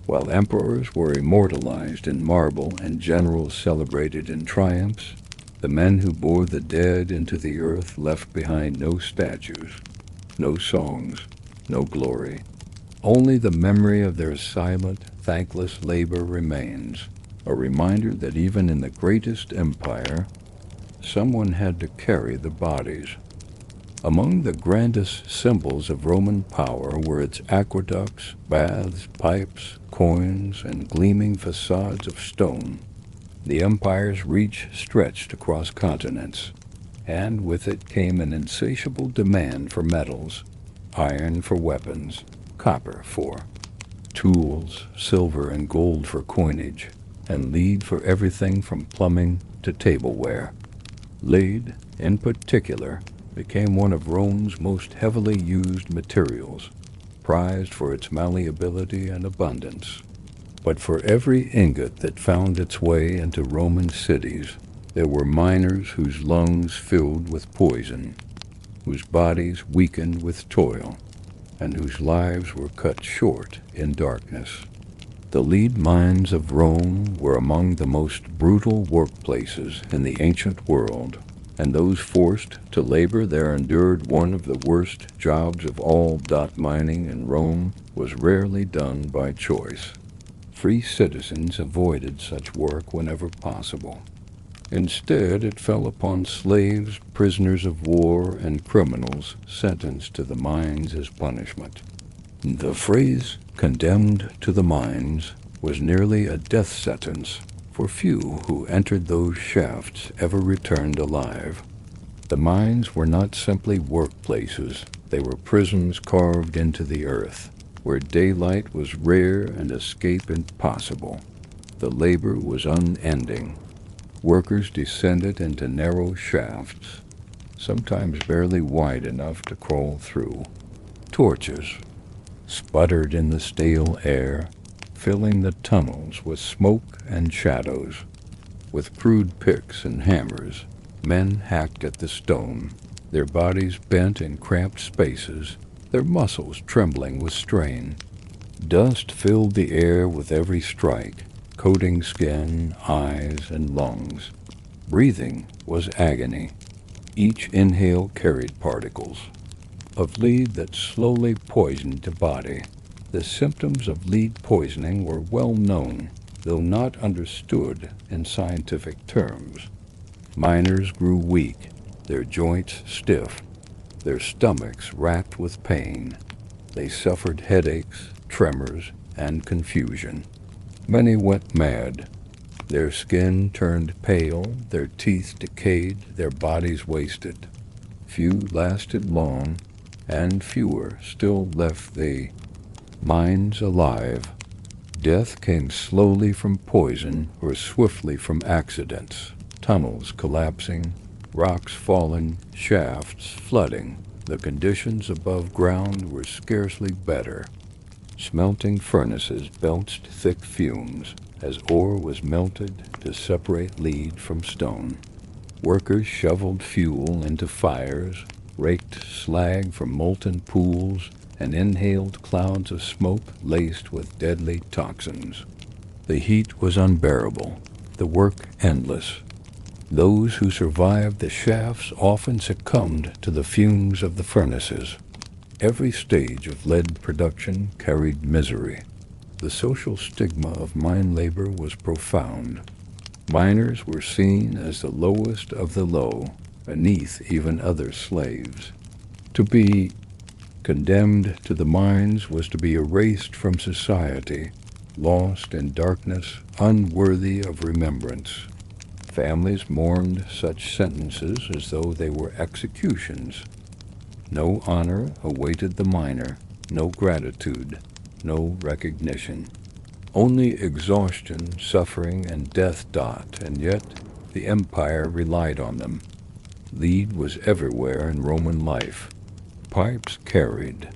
S1: While emperors were immortalized in marble and generals celebrated in triumphs, the men who bore the dead into the earth left behind no statues, no songs, no glory. Only the memory of their silent, thankless labor remains, a reminder that even in the greatest empire, someone had to carry the bodies. Among the grandest symbols of Roman power were its aqueducts, baths, pipes, coins, and gleaming facades of stone. The empire's reach stretched across continents, and with it came an insatiable demand for metals, iron for weapons, copper for tools, silver and gold for coinage, and lead for everything from plumbing to tableware. Lead, in particular, became one of Rome's most heavily used materials, prized for its malleability and abundance. But for every ingot that found its way into Roman cities, there were miners whose lungs filled with poison, whose bodies weakened with toil, and whose lives were cut short in darkness. The lead mines of Rome were among the most brutal workplaces in the ancient world, and those forced to labor there endured one of the worst jobs of all. Mining in Rome was rarely done by choice. Free citizens avoided such work whenever possible. Instead, it fell upon slaves, prisoners of war, and criminals sentenced to the mines as punishment. The phrase, "condemned to the mines," was nearly a death sentence, for few who entered those shafts ever returned alive. The mines were not simply workplaces, they were prisons carved into the earth, where daylight was rare and escape impossible. The labor was unending. Workers descended into narrow shafts, sometimes barely wide enough to crawl through. Torches sputtered in the stale air, filling the tunnels with smoke and shadows. With crude picks and hammers, men hacked at the stone, their bodies bent in cramped spaces, their muscles trembling with strain. Dust filled the air with every strike, coating skin, eyes, and lungs. Breathing was agony. Each inhale carried particles of lead that slowly poisoned the body. The symptoms of lead poisoning were well known, though not understood in scientific terms. Miners grew weak, their joints stiff, their stomachs racked with pain. They suffered headaches, tremors, and confusion. Many went mad. Their skin turned pale, their teeth decayed, their bodies wasted. Few lasted long, and fewer still left the mines alive. Death came slowly from poison or swiftly from accidents, tunnels collapsing, rocks falling, shafts flooding. The conditions above ground were scarcely better. Smelting furnaces belched thick fumes, as ore was melted to separate lead from stone. Workers shoveled fuel into fires, raked slag from molten pools, and inhaled clouds of smoke laced with deadly toxins. The heat was unbearable, the work endless. Those who survived the shafts often succumbed to the fumes of the furnaces. Every stage of lead production carried misery. The social stigma of mine labor was profound. Miners were seen as the lowest of the low, beneath even other slaves. To be condemned to the mines was to be erased from society, lost in darkness, unworthy of remembrance. Families mourned such sentences as though they were executions. No honor awaited the miner, no gratitude, no recognition. Only exhaustion, suffering, and death dot, and yet the empire relied on them. Lead was everywhere in Roman life. Pipes carried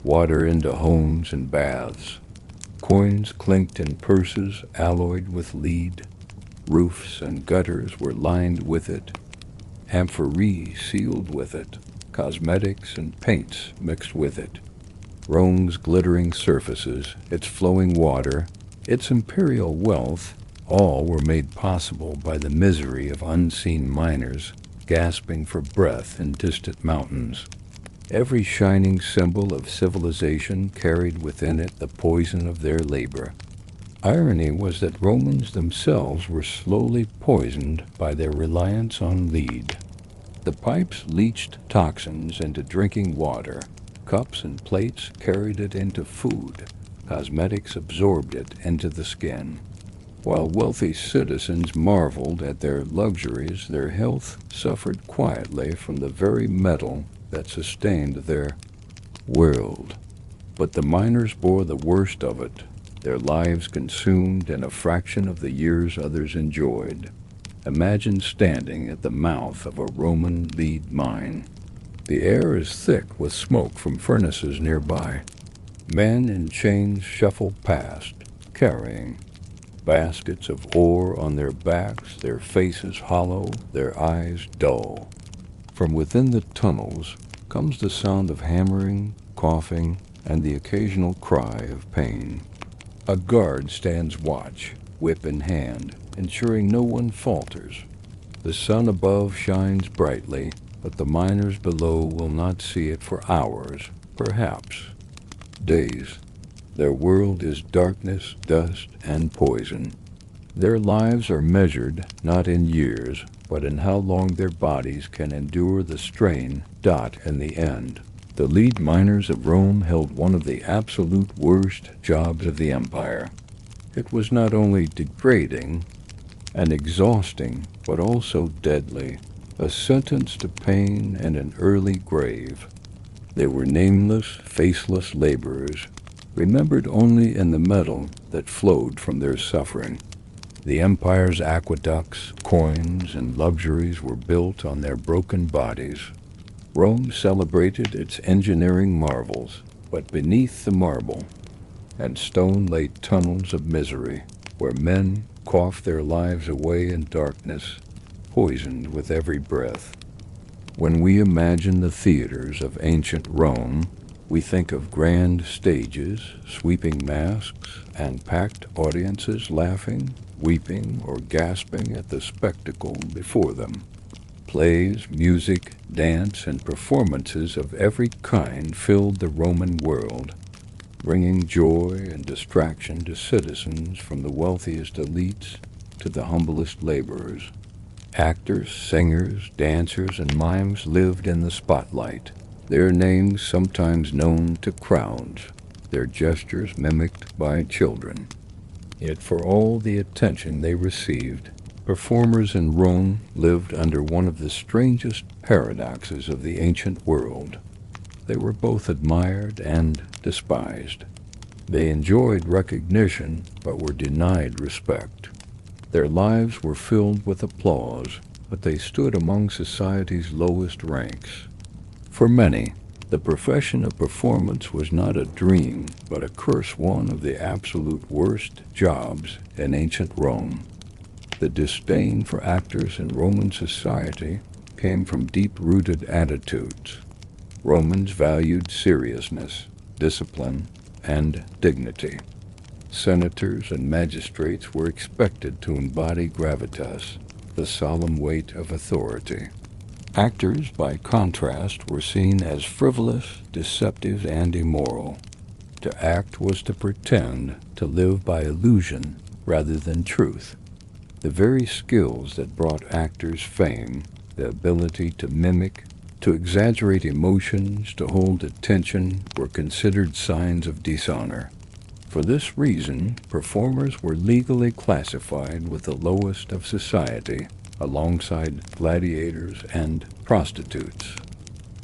S1: water into homes and baths. Coins clinked in purses alloyed with lead. Roofs and gutters were lined with it. Amphorae sealed with it. Cosmetics and paints mixed with it. Rome's glittering surfaces, its flowing water, its imperial wealth, all were made possible by the misery of unseen miners gasping for breath in distant mountains. Every shining symbol of civilization carried within it the poison of their labor. Irony was that Romans themselves were slowly poisoned by their reliance on lead. The pipes leached toxins into drinking water. Cups and plates carried it into food. Cosmetics absorbed it into the skin. While wealthy citizens marveled at their luxuries, their health suffered quietly from the very metal that sustained their world. But the miners bore the worst of it, their lives consumed in a fraction of the years others enjoyed. Imagine standing at the mouth of a Roman lead mine. The air is thick with smoke from furnaces nearby. Men in chains shuffle past, carrying baskets of ore on their backs, their faces hollow, their eyes dull. From within the tunnels comes the sound of hammering, coughing, and the occasional cry of pain. A guard stands watch, whip in hand, ensuring no one falters. The sun above shines brightly, but the miners below will not see it for hours, perhaps days. Their world is darkness, dust, and poison. Their lives are measured not in years, but in how long their bodies can endure the strain dot in the end. The lead miners of Rome held one of the absolute worst jobs of the empire. It was not only degrading and exhausting, but also deadly, a sentence to pain and an early grave. They were nameless, faceless laborers, remembered only in the metal that flowed from their suffering. The empire's aqueducts, coins, and luxuries were built on their broken bodies. Rome celebrated its engineering marvels, but beneath the marble and stone lay tunnels of misery, where men coughed their lives away in darkness, poisoned with every breath. When we imagine the theaters of ancient Rome, we think of grand stages, sweeping masks, and packed audiences laughing, weeping, or gasping at the spectacle before them. Plays, music, dance, and performances of every kind filled the Roman world, bringing joy and distraction to citizens from the wealthiest elites to the humblest laborers. Actors, singers, dancers, and mimes lived in the spotlight, their names sometimes known to crowds, their gestures mimicked by children. Yet for all the attention they received, performers in Rome lived under one of the strangest paradoxes of the ancient world. They were both admired and despised. They enjoyed recognition, but were denied respect. Their lives were filled with applause, but they stood among society's lowest ranks. For many, The profession of performance was not a dream, but a curse, one of the absolute worst jobs in ancient Rome. The disdain for actors in Roman society came from deep-rooted attitudes. Romans valued seriousness, discipline, and dignity. Senators and magistrates were expected to embody gravitas, the solemn weight of authority. Actors, by contrast, were seen as frivolous, deceptive, and immoral. To act was to pretend, to live by illusion rather than truth. The very skills that brought actors fame, the ability to mimic, to exaggerate emotions, to hold attention, were considered signs of dishonor. For this reason, performers were legally classified with the lowest of society, alongside gladiators and prostitutes.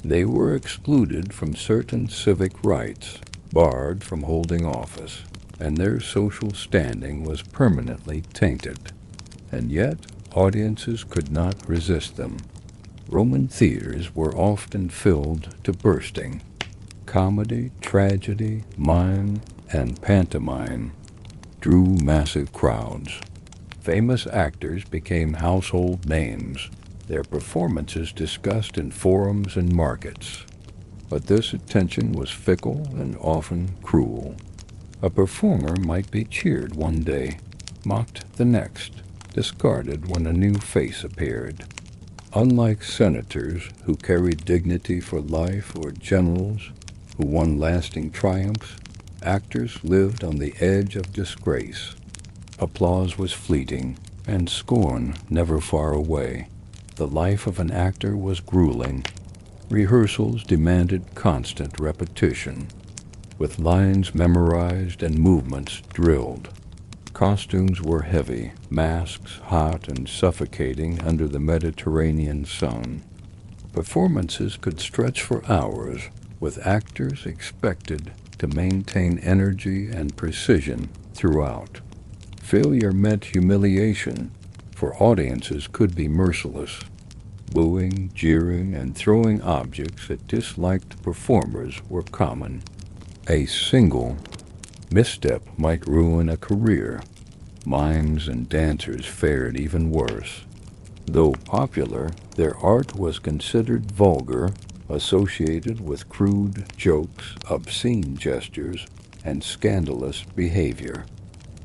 S1: They were excluded from certain civic rights, barred from holding office, and their social standing was permanently tainted. And yet, audiences could not resist them. Roman theaters were often filled to bursting. Comedy, tragedy, mime, and pantomime drew massive crowds. Famous actors became household names, their performances discussed in forums and markets. But this attention was fickle and often cruel. A performer might be cheered one day, mocked the next, discarded when a new face appeared. Unlike senators who carried dignity for life or generals who won lasting triumphs, actors lived on the edge of disgrace. Applause was fleeting, and scorn never far away. The life of an actor was grueling. Rehearsals demanded constant repetition, with lines memorized and movements drilled. Costumes were heavy, masks hot and suffocating under the Mediterranean sun. Performances could stretch for hours, with actors expected to maintain energy and precision throughout. Failure meant humiliation, for audiences could be merciless. Booing, jeering, and throwing objects at disliked performers were common. A single misstep might ruin a career. Mimes and dancers fared even worse. Though popular, their art was considered vulgar, associated with crude jokes, obscene gestures, and scandalous behavior.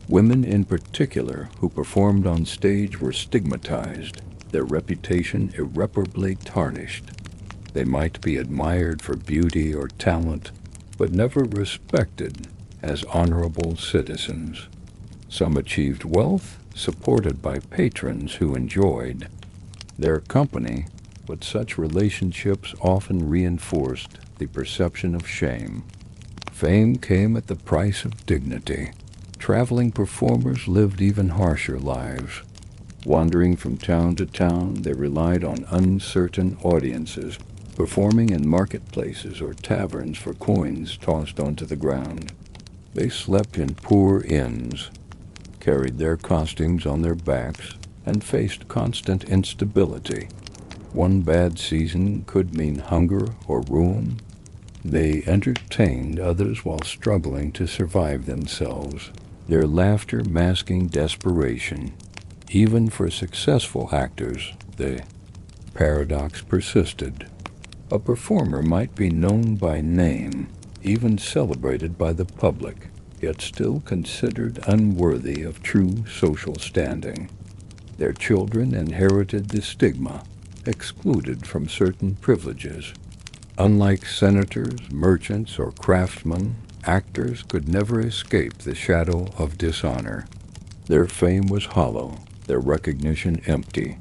S1: Women in particular who performed on stage were stigmatized, their reputation irreparably tarnished. They might be admired for beauty or talent, but never respected as honorable citizens. Some achieved wealth, supported by patrons who enjoyed their company, but such relationships often reinforced the perception of shame. Fame came at the price of dignity. Traveling performers lived even harsher lives. Wandering from town to town, they relied on uncertain audiences, performing in marketplaces or taverns for coins tossed onto the ground. They slept in poor inns, carried their costumes on their backs, and faced constant instability. One bad season could mean hunger or ruin. They entertained others while struggling to survive themselves, their laughter masking desperation. Even for successful actors, the paradox persisted. A performer might be known by name, even celebrated by the public, yet still considered unworthy of true social standing. Their children inherited the stigma, excluded from certain privileges. Unlike senators, merchants, or craftsmen, actors could never escape the shadow of dishonor. Their fame was hollow, their recognition empty.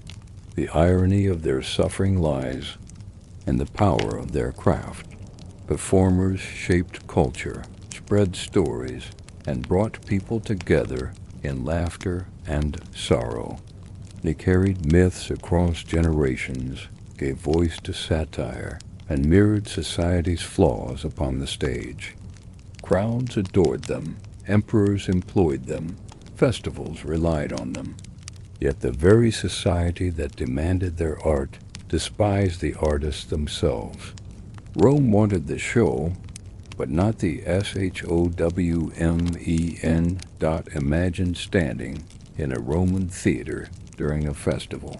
S1: The irony of their suffering lies in the power of their craft. Performers shaped culture, spread stories, and brought people together in laughter and sorrow. They carried myths across generations, gave voice to satire, and mirrored society's flaws upon the stage. Crowds adored them, emperors employed them, festivals relied on them. Yet the very society that demanded their art despised the artists themselves. Rome wanted the show, but not the SHOWMEN. Imagine standing in a Roman theater during a festival.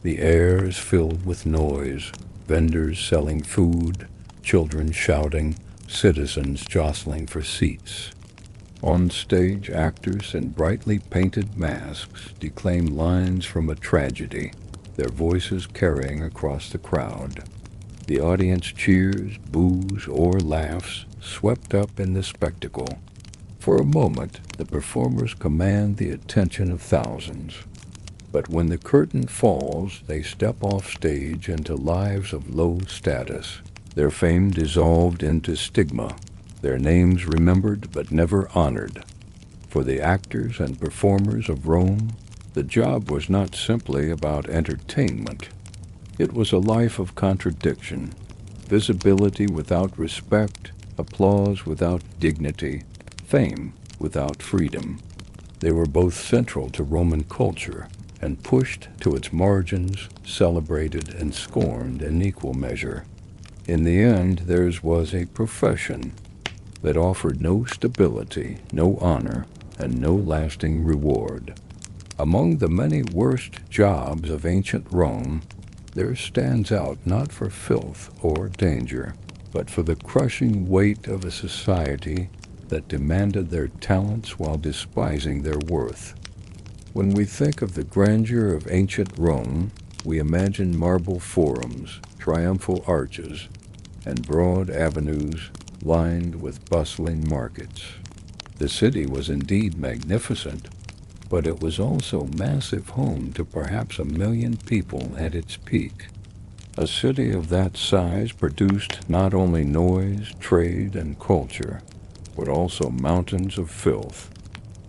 S1: The air is filled with noise, vendors selling food, children shouting, citizens jostling for seats. On stage, actors in brightly painted masks declaim lines from a tragedy, their voices carrying across the crowd. The audience cheers, boos, or laughs, swept up in the spectacle. For a moment, the performers command the attention of thousands. But when the curtain falls, they step off stage into lives of low status, their fame dissolved into stigma, their names remembered but never honored. For the actors and performers of Rome, the job was not simply about entertainment. It was a life of contradiction, visibility without respect, applause without dignity, fame without freedom. They were both central to Roman culture and pushed to its margins, celebrated and scorned in equal measure. In the end, theirs was a profession that offered no stability, no honor, and no lasting reward. Among the many worst jobs of ancient Rome, theirs stands out not for filth or danger, but for the crushing weight of a society that demanded their talents while despising their worth. When we think of the grandeur of ancient Rome, we imagine marble forums, triumphal arches, and broad avenues lined with bustling markets. The city was indeed magnificent, but it was also massive home to perhaps 1 million people at its peak. A city of that size produced not only noise, trade, and culture, but also mountains of filth.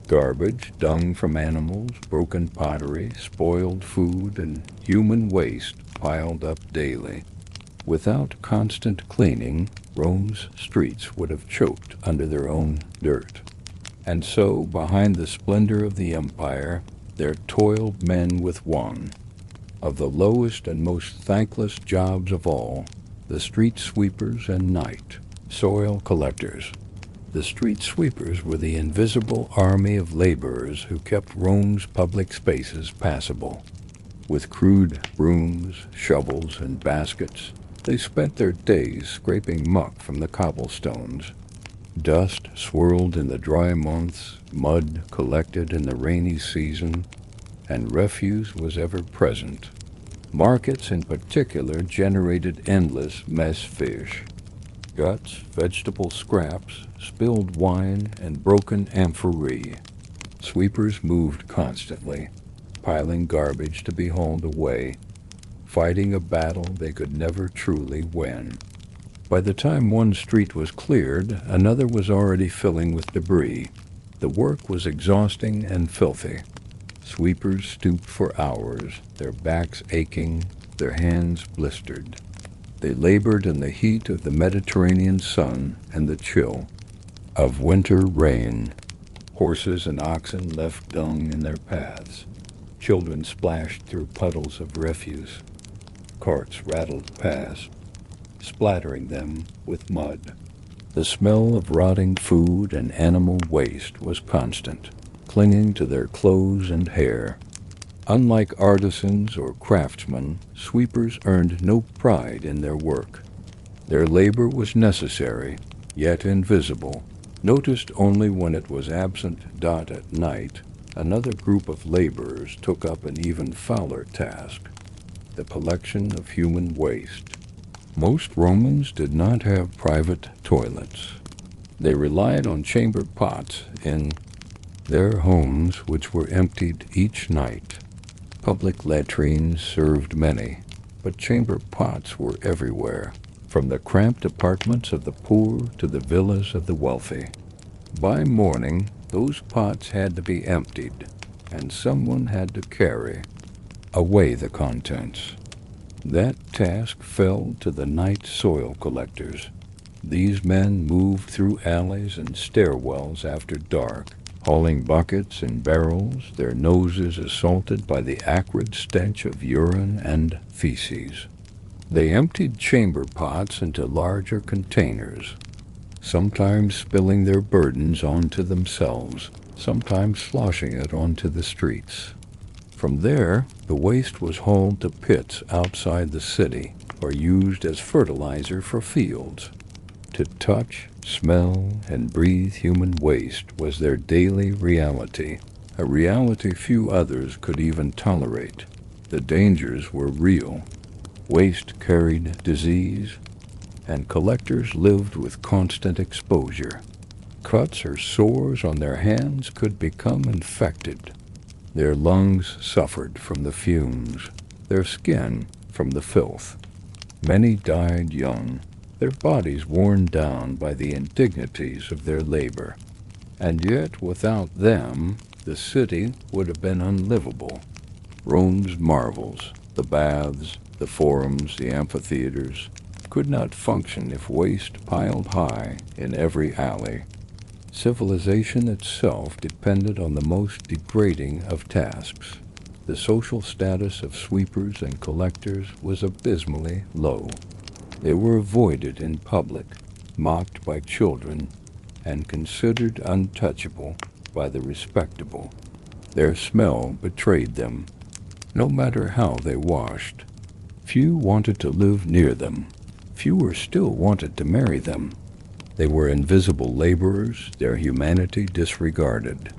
S1: Garbage, dung from animals, broken pottery, spoiled food, and human waste piled up daily. Without constant cleaning, Rome's streets would have choked under their own dirt. And so, behind the splendor of the empire, there toiled men with one of the lowest and most thankless jobs of all, the street sweepers and night soil collectors. The street sweepers were the invisible army of laborers who kept Rome's public spaces passable. With crude brooms, shovels, and baskets, they spent their days scraping muck from the cobblestones. Dust swirled in the dry months, mud collected in the rainy season, and refuse was ever present. Markets in particular generated endless mess fish. Guts, vegetable scraps, spilled wine, and broken amphorae. Sweepers moved constantly, piling garbage to be hauled away, fighting a battle they could never truly win. By the time one street was cleared, another was already filling with debris. The work was exhausting and filthy. Sweepers stooped for hours, their backs aching, their hands blistered. They labored in the heat of the Mediterranean sun and the chill of winter rain. Horses and oxen left dung in their paths. Children splashed through puddles of refuse. Carts rattled past, splattering them with mud. The smell of rotting food and animal waste was constant, clinging to their clothes and hair. Unlike artisans or craftsmen, sweepers earned no pride in their work. Their labor was necessary, yet invisible, noticed only when it was absent. At night, another group of laborers took up an even fouler task, the collection of human waste. Most Romans did not have private toilets. They relied on chamber pots in their homes, which were emptied each night. Public latrines served many, but chamber pots were everywhere, from the cramped apartments of the poor to the villas of the wealthy. By morning, those pots had to be emptied, and someone had to carry away the contents. That task fell to the night soil collectors. These men moved through alleys and stairwells after dark, hauling buckets and barrels, their noses assaulted by the acrid stench of urine and feces. They emptied chamber pots into larger containers, sometimes spilling their burdens onto themselves, sometimes sloshing it onto the streets. From there, the waste was hauled to pits outside the city or used as fertilizer for fields. To touch, smell, and breathe human waste was their daily reality, a reality few others could even tolerate. The dangers were real. Waste carried disease, and collectors lived with constant exposure. Cuts or sores on their hands could become infected. Their lungs suffered from the fumes, their skin from the filth. Many died young, their bodies worn down by the indignities of their labor. And yet, without them, the city would have been unlivable. Rome's marvels, the baths, the forums, the amphitheaters, could not function if waste piled high in every alley. Civilization itself depended on the most degrading of tasks. The social status of sweepers and collectors was abysmally low. They were avoided in public, mocked by children, and considered untouchable by the respectable. Their smell betrayed them, no matter how they washed. Few wanted to live near them. Fewer still wanted to marry them. They were invisible laborers, their humanity disregarded.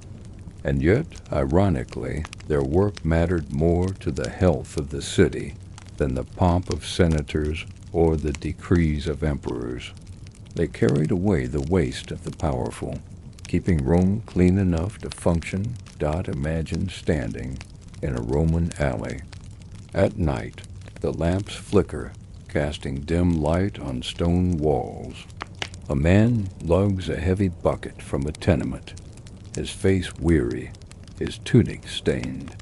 S1: And yet, ironically, their work mattered more to the health of the city than the pomp of senators or the decrees of emperors. They carried away the waste of the powerful, keeping Rome clean enough to function. Imagine standing in a Roman alley. At night, the lamps flicker, casting dim light on stone walls. A man lugs a heavy bucket from a tenement, his face weary, his tunic stained.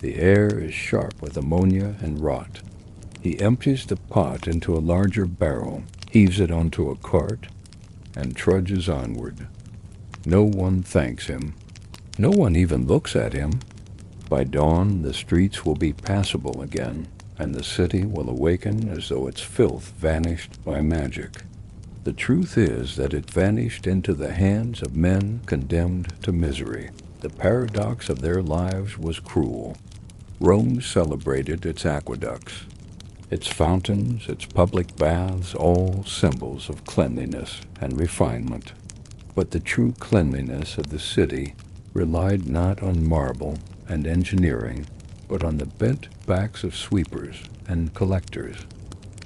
S1: The air is sharp with ammonia and rot. He empties the pot into a larger barrel, heaves it onto a cart, and trudges onward. No one thanks him. No one even looks at him. By dawn, the streets will be passable again, and the city will awaken as though its filth vanished by magic. The truth is that it vanished into the hands of men condemned to misery. The paradox of their lives was cruel. Rome celebrated its aqueducts, its fountains, its public baths, all symbols of cleanliness and refinement. But the true cleanliness of the city relied not on marble and engineering, but on the bent backs of sweepers and collectors.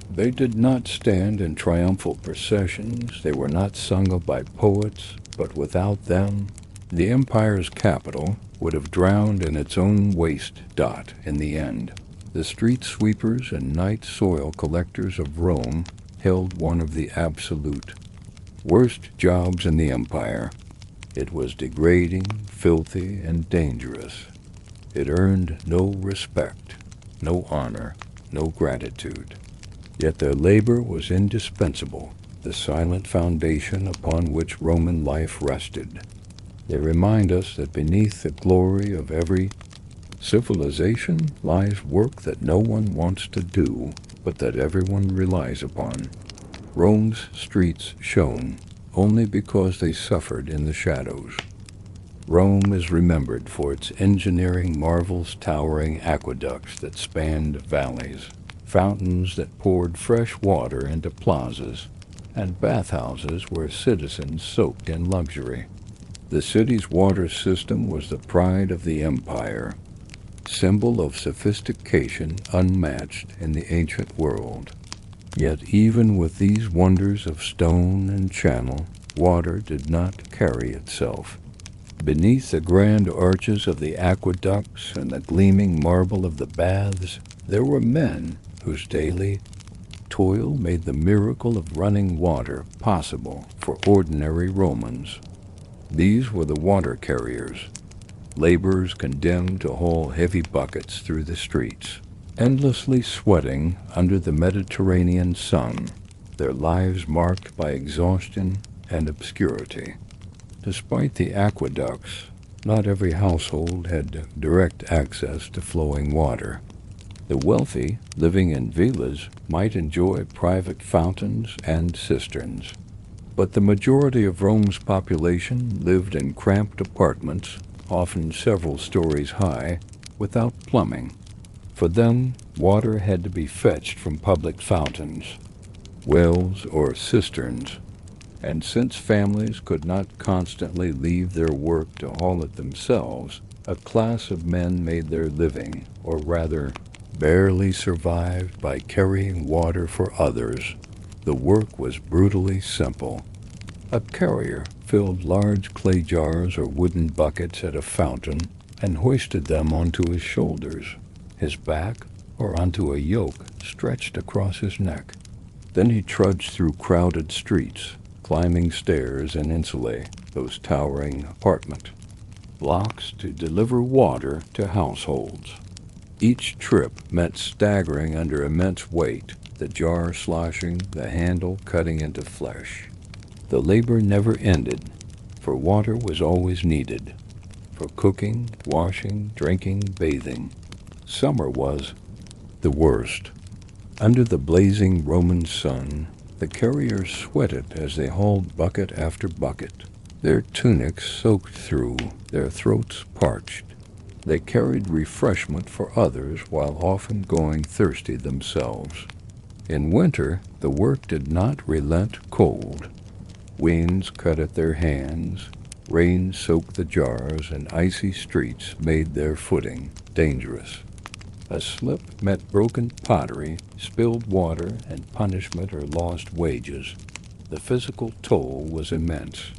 S1: They did not stand in triumphal processions, they were not sung of by poets, but without them, the empire's capital would have drowned in its own waste. In the end, the street sweepers and night soil collectors of Rome held one of the absolute worst jobs in the empire. It was degrading, filthy, and dangerous. It earned no respect, no honor, no gratitude. Yet their labor was indispensable, the silent foundation upon which Roman life rested. They remind us that beneath the glory of every civilization lies work that no one wants to do, but that everyone relies upon. Rome's streets shone only because they suffered in the shadows. Rome is remembered for its engineering marvels, towering aqueducts that spanned valleys, fountains that poured fresh water into plazas, and bathhouses where citizens soaked in luxury. The city's water system was the pride of the empire, symbol of sophistication unmatched in the ancient world. Yet even with these wonders of stone and channel, water did not carry itself. Beneath the grand arches of the aqueducts and the gleaming marble of the baths, there were men whose daily toil made the miracle of running water possible for ordinary Romans. These were the water carriers, laborers condemned to haul heavy buckets through the streets, endlessly sweating under the Mediterranean sun, their lives marked by exhaustion and obscurity. Despite the aqueducts, not every household had direct access to flowing water. The wealthy, living in villas, might enjoy private fountains and cisterns. But the majority of Rome's population lived in cramped apartments, often several stories high, without plumbing. For them, water had to be fetched from public fountains, wells, or cisterns. And since families could not constantly leave their work to haul it themselves, a class of men made their living, or rather, barely survived by carrying water for others. The work was brutally simple. A carrier filled large clay jars or wooden buckets at a fountain and hoisted them onto his shoulders, his back, or onto a yoke stretched across his neck. Then he trudged through crowded streets, climbing stairs and insulae, those towering apartment blocks to deliver water to households. Each trip meant staggering under immense weight, the jar sloshing, the handle cutting into flesh. The labor never ended, for water was always needed, for cooking, washing, drinking, bathing. Summer was the worst. Under the blazing Roman sun, the carriers sweated as they hauled bucket after bucket, their tunics soaked through, their throats parched. They carried refreshment for others while often going thirsty themselves. In winter, the work did not relent cold. Winds cut at their hands, rain soaked the jars, and icy streets made their footing dangerous. A slip meant broken pottery, spilled water, and punishment or lost wages. The physical toll was immense.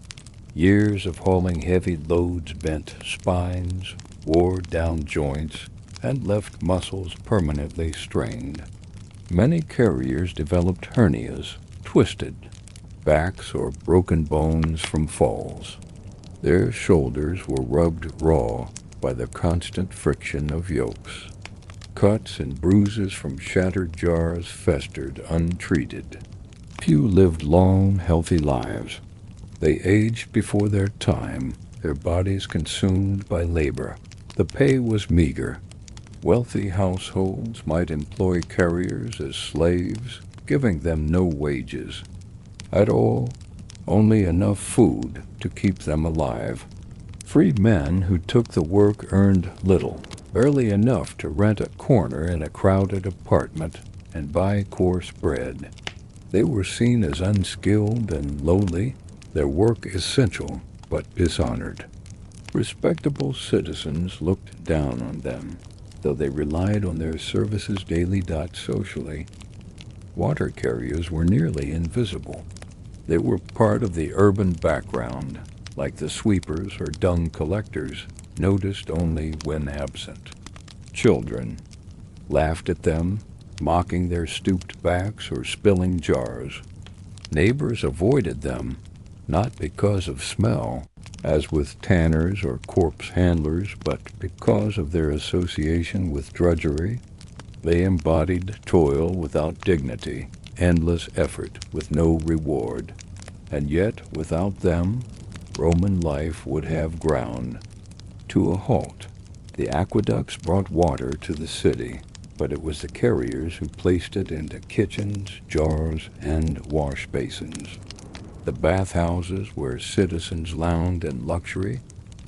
S1: Years of hauling heavy loads bent spines, wore down joints, and left muscles permanently strained. Many carriers developed hernias, twisted backs, or broken bones from falls. Their shoulders were rubbed raw by the constant friction of yokes. Cuts and bruises from shattered jars festered untreated. Few lived long, healthy lives. They aged before their time, their bodies consumed by labor. The pay was meager. Wealthy households might employ carriers as slaves, giving them no wages. At all, only enough food to keep them alive. Freed men who took the work earned little, barely enough to rent a corner in a crowded apartment and buy coarse bread. They were seen as unskilled and lowly, their work essential but dishonored. Respectable citizens looked down on them, though they relied on their services daily. Socially, water carriers were nearly invisible. They were part of the urban background, like the sweepers or dung collectors, noticed only when absent. Children laughed at them, mocking their stooped backs or spilling jars. Neighbors avoided them, not because of smell, as with tanners or corpse handlers, but because of their association with drudgery. They embodied toil without dignity, endless effort with no reward. And yet, without them, Roman life would have ground to a halt. The aqueducts brought water to the city, but it was the carriers who placed it into kitchens, jars, and wash basins. The bathhouses where citizens lounged in luxury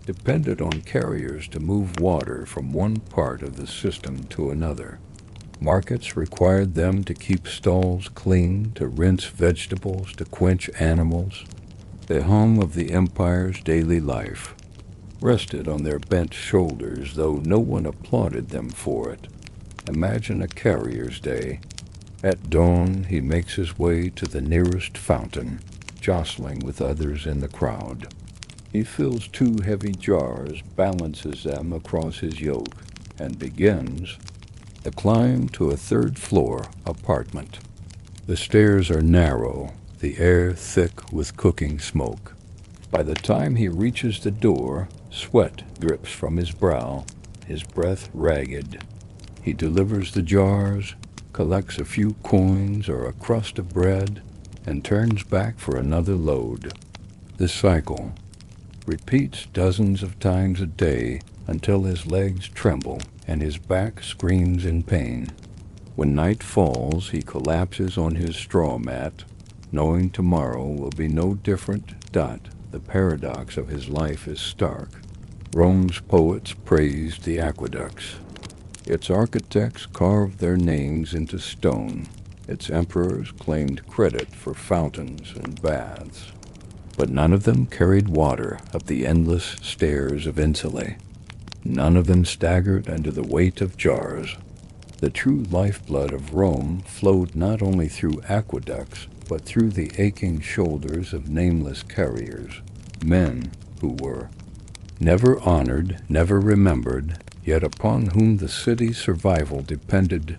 S1: depended on carriers to move water from one part of the system to another. Markets required them to keep stalls clean, to rinse vegetables, to quench animals. The hum of the empire's daily life rested on their bent shoulders, though no one applauded them for it. Imagine a carrier's day. At dawn, he makes his way to the nearest fountain, jostling with others in the crowd. He fills 2 heavy jars, balances them across his yoke, and begins the climb to a 3rd-floor apartment. The stairs are narrow, the air thick with cooking smoke. By the time he reaches the door, sweat drips from his brow, his breath ragged. He delivers the jars, collects a few coins or a crust of bread, and turns back for another load. The cycle repeats dozens of times a day until his legs tremble and his back screams in pain. When night falls, he collapses on his straw mat, knowing tomorrow will be no different. The paradox of his life is stark. Rome's poets praised the aqueducts. Its architects carved their names into stone. Its emperors claimed credit for fountains and baths. But none of them carried water up the endless stairs of Insulae. None of them staggered under the weight of jars. The true lifeblood of Rome flowed not only through aqueducts, but through the aching shoulders of nameless carriers, men who were never honored, never remembered, yet upon whom the city's survival depended.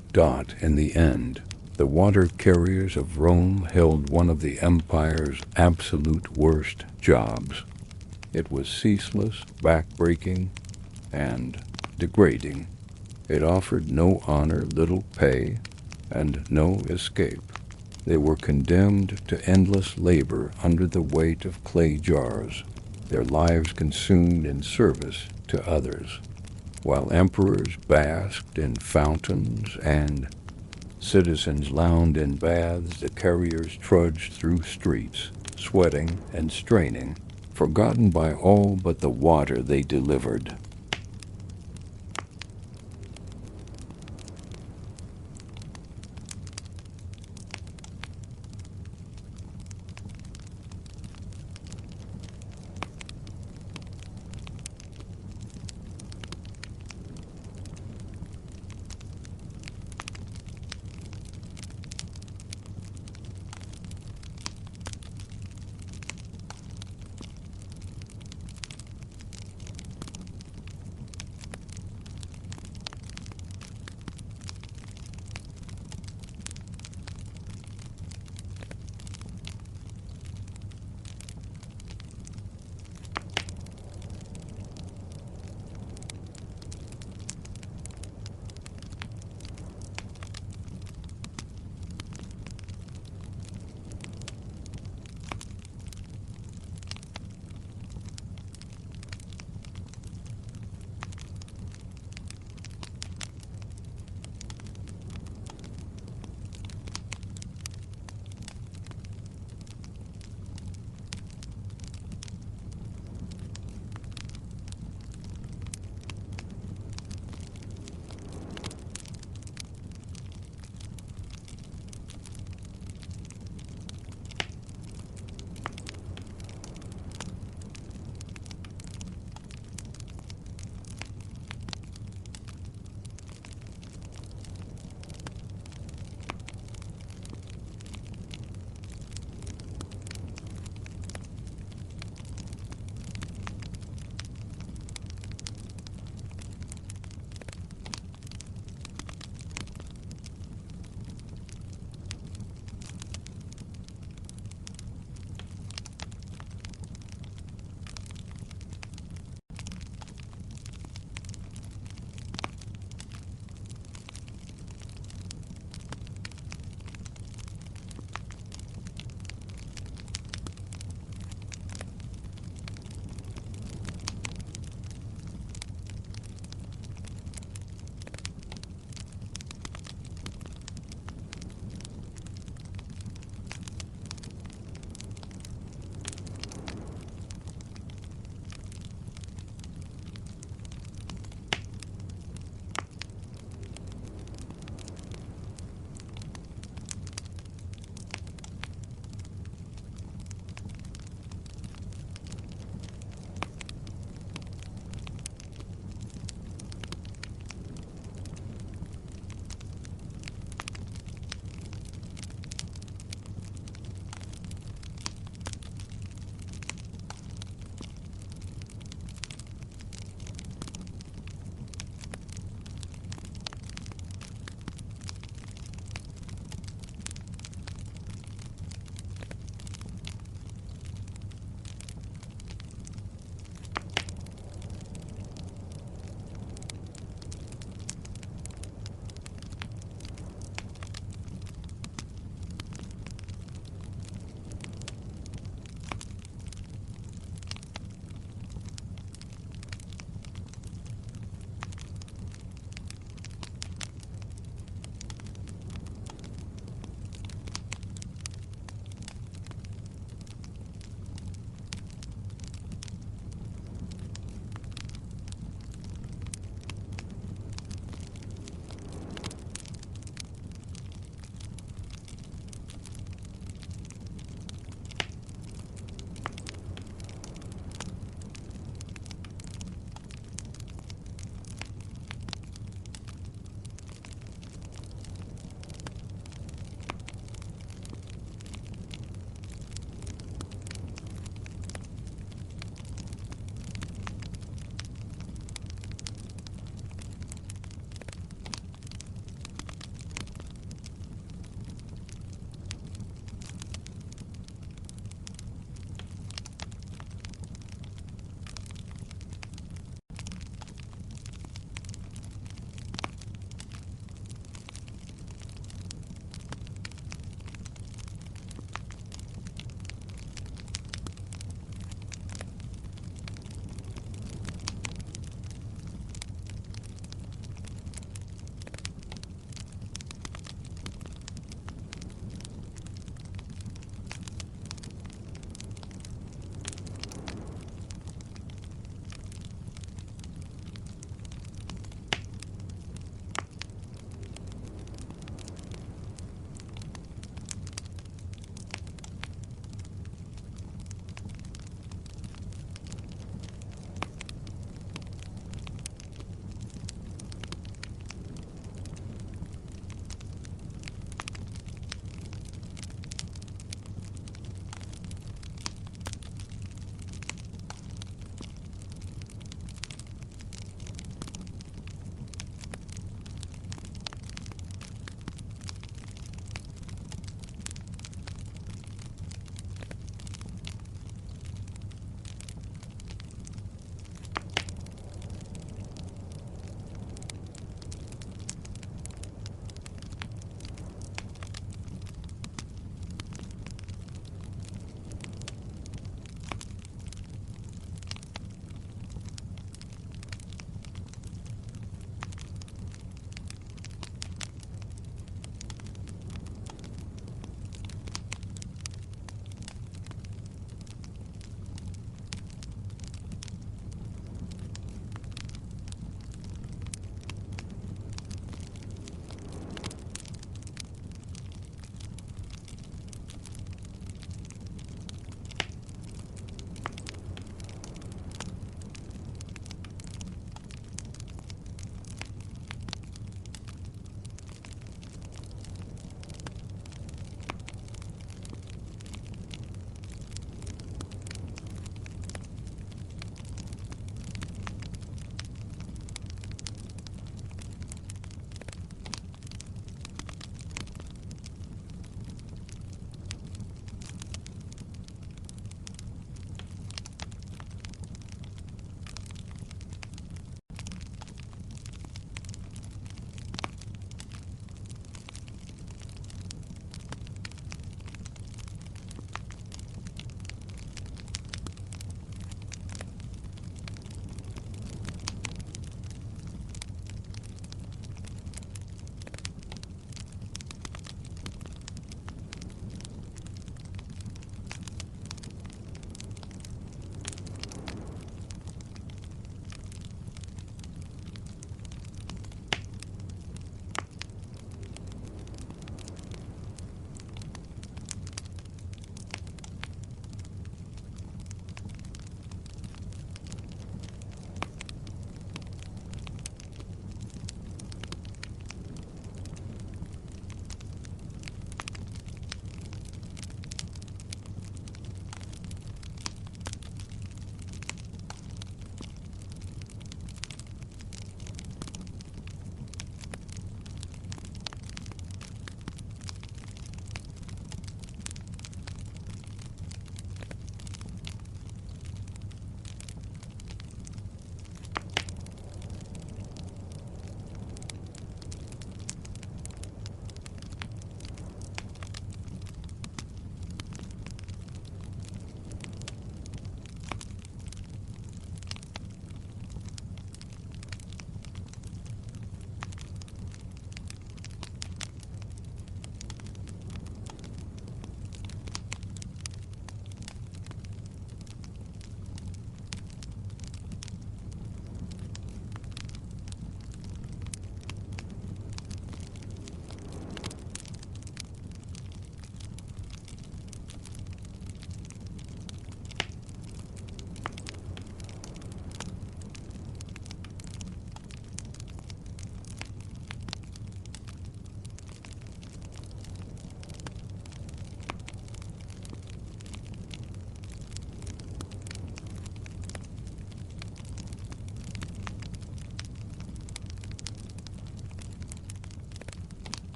S1: In the end, the water carriers of Rome held one of the empire's absolute worst jobs. It was ceaseless, backbreaking, and degrading. It offered no honor, little pay, and no escape. They were condemned to endless labor under the weight of clay jars, their lives consumed in service to others, while emperors basked in fountains and citizens lounged in baths. The carriers trudged through streets, sweating and straining, forgotten by all but the water they delivered.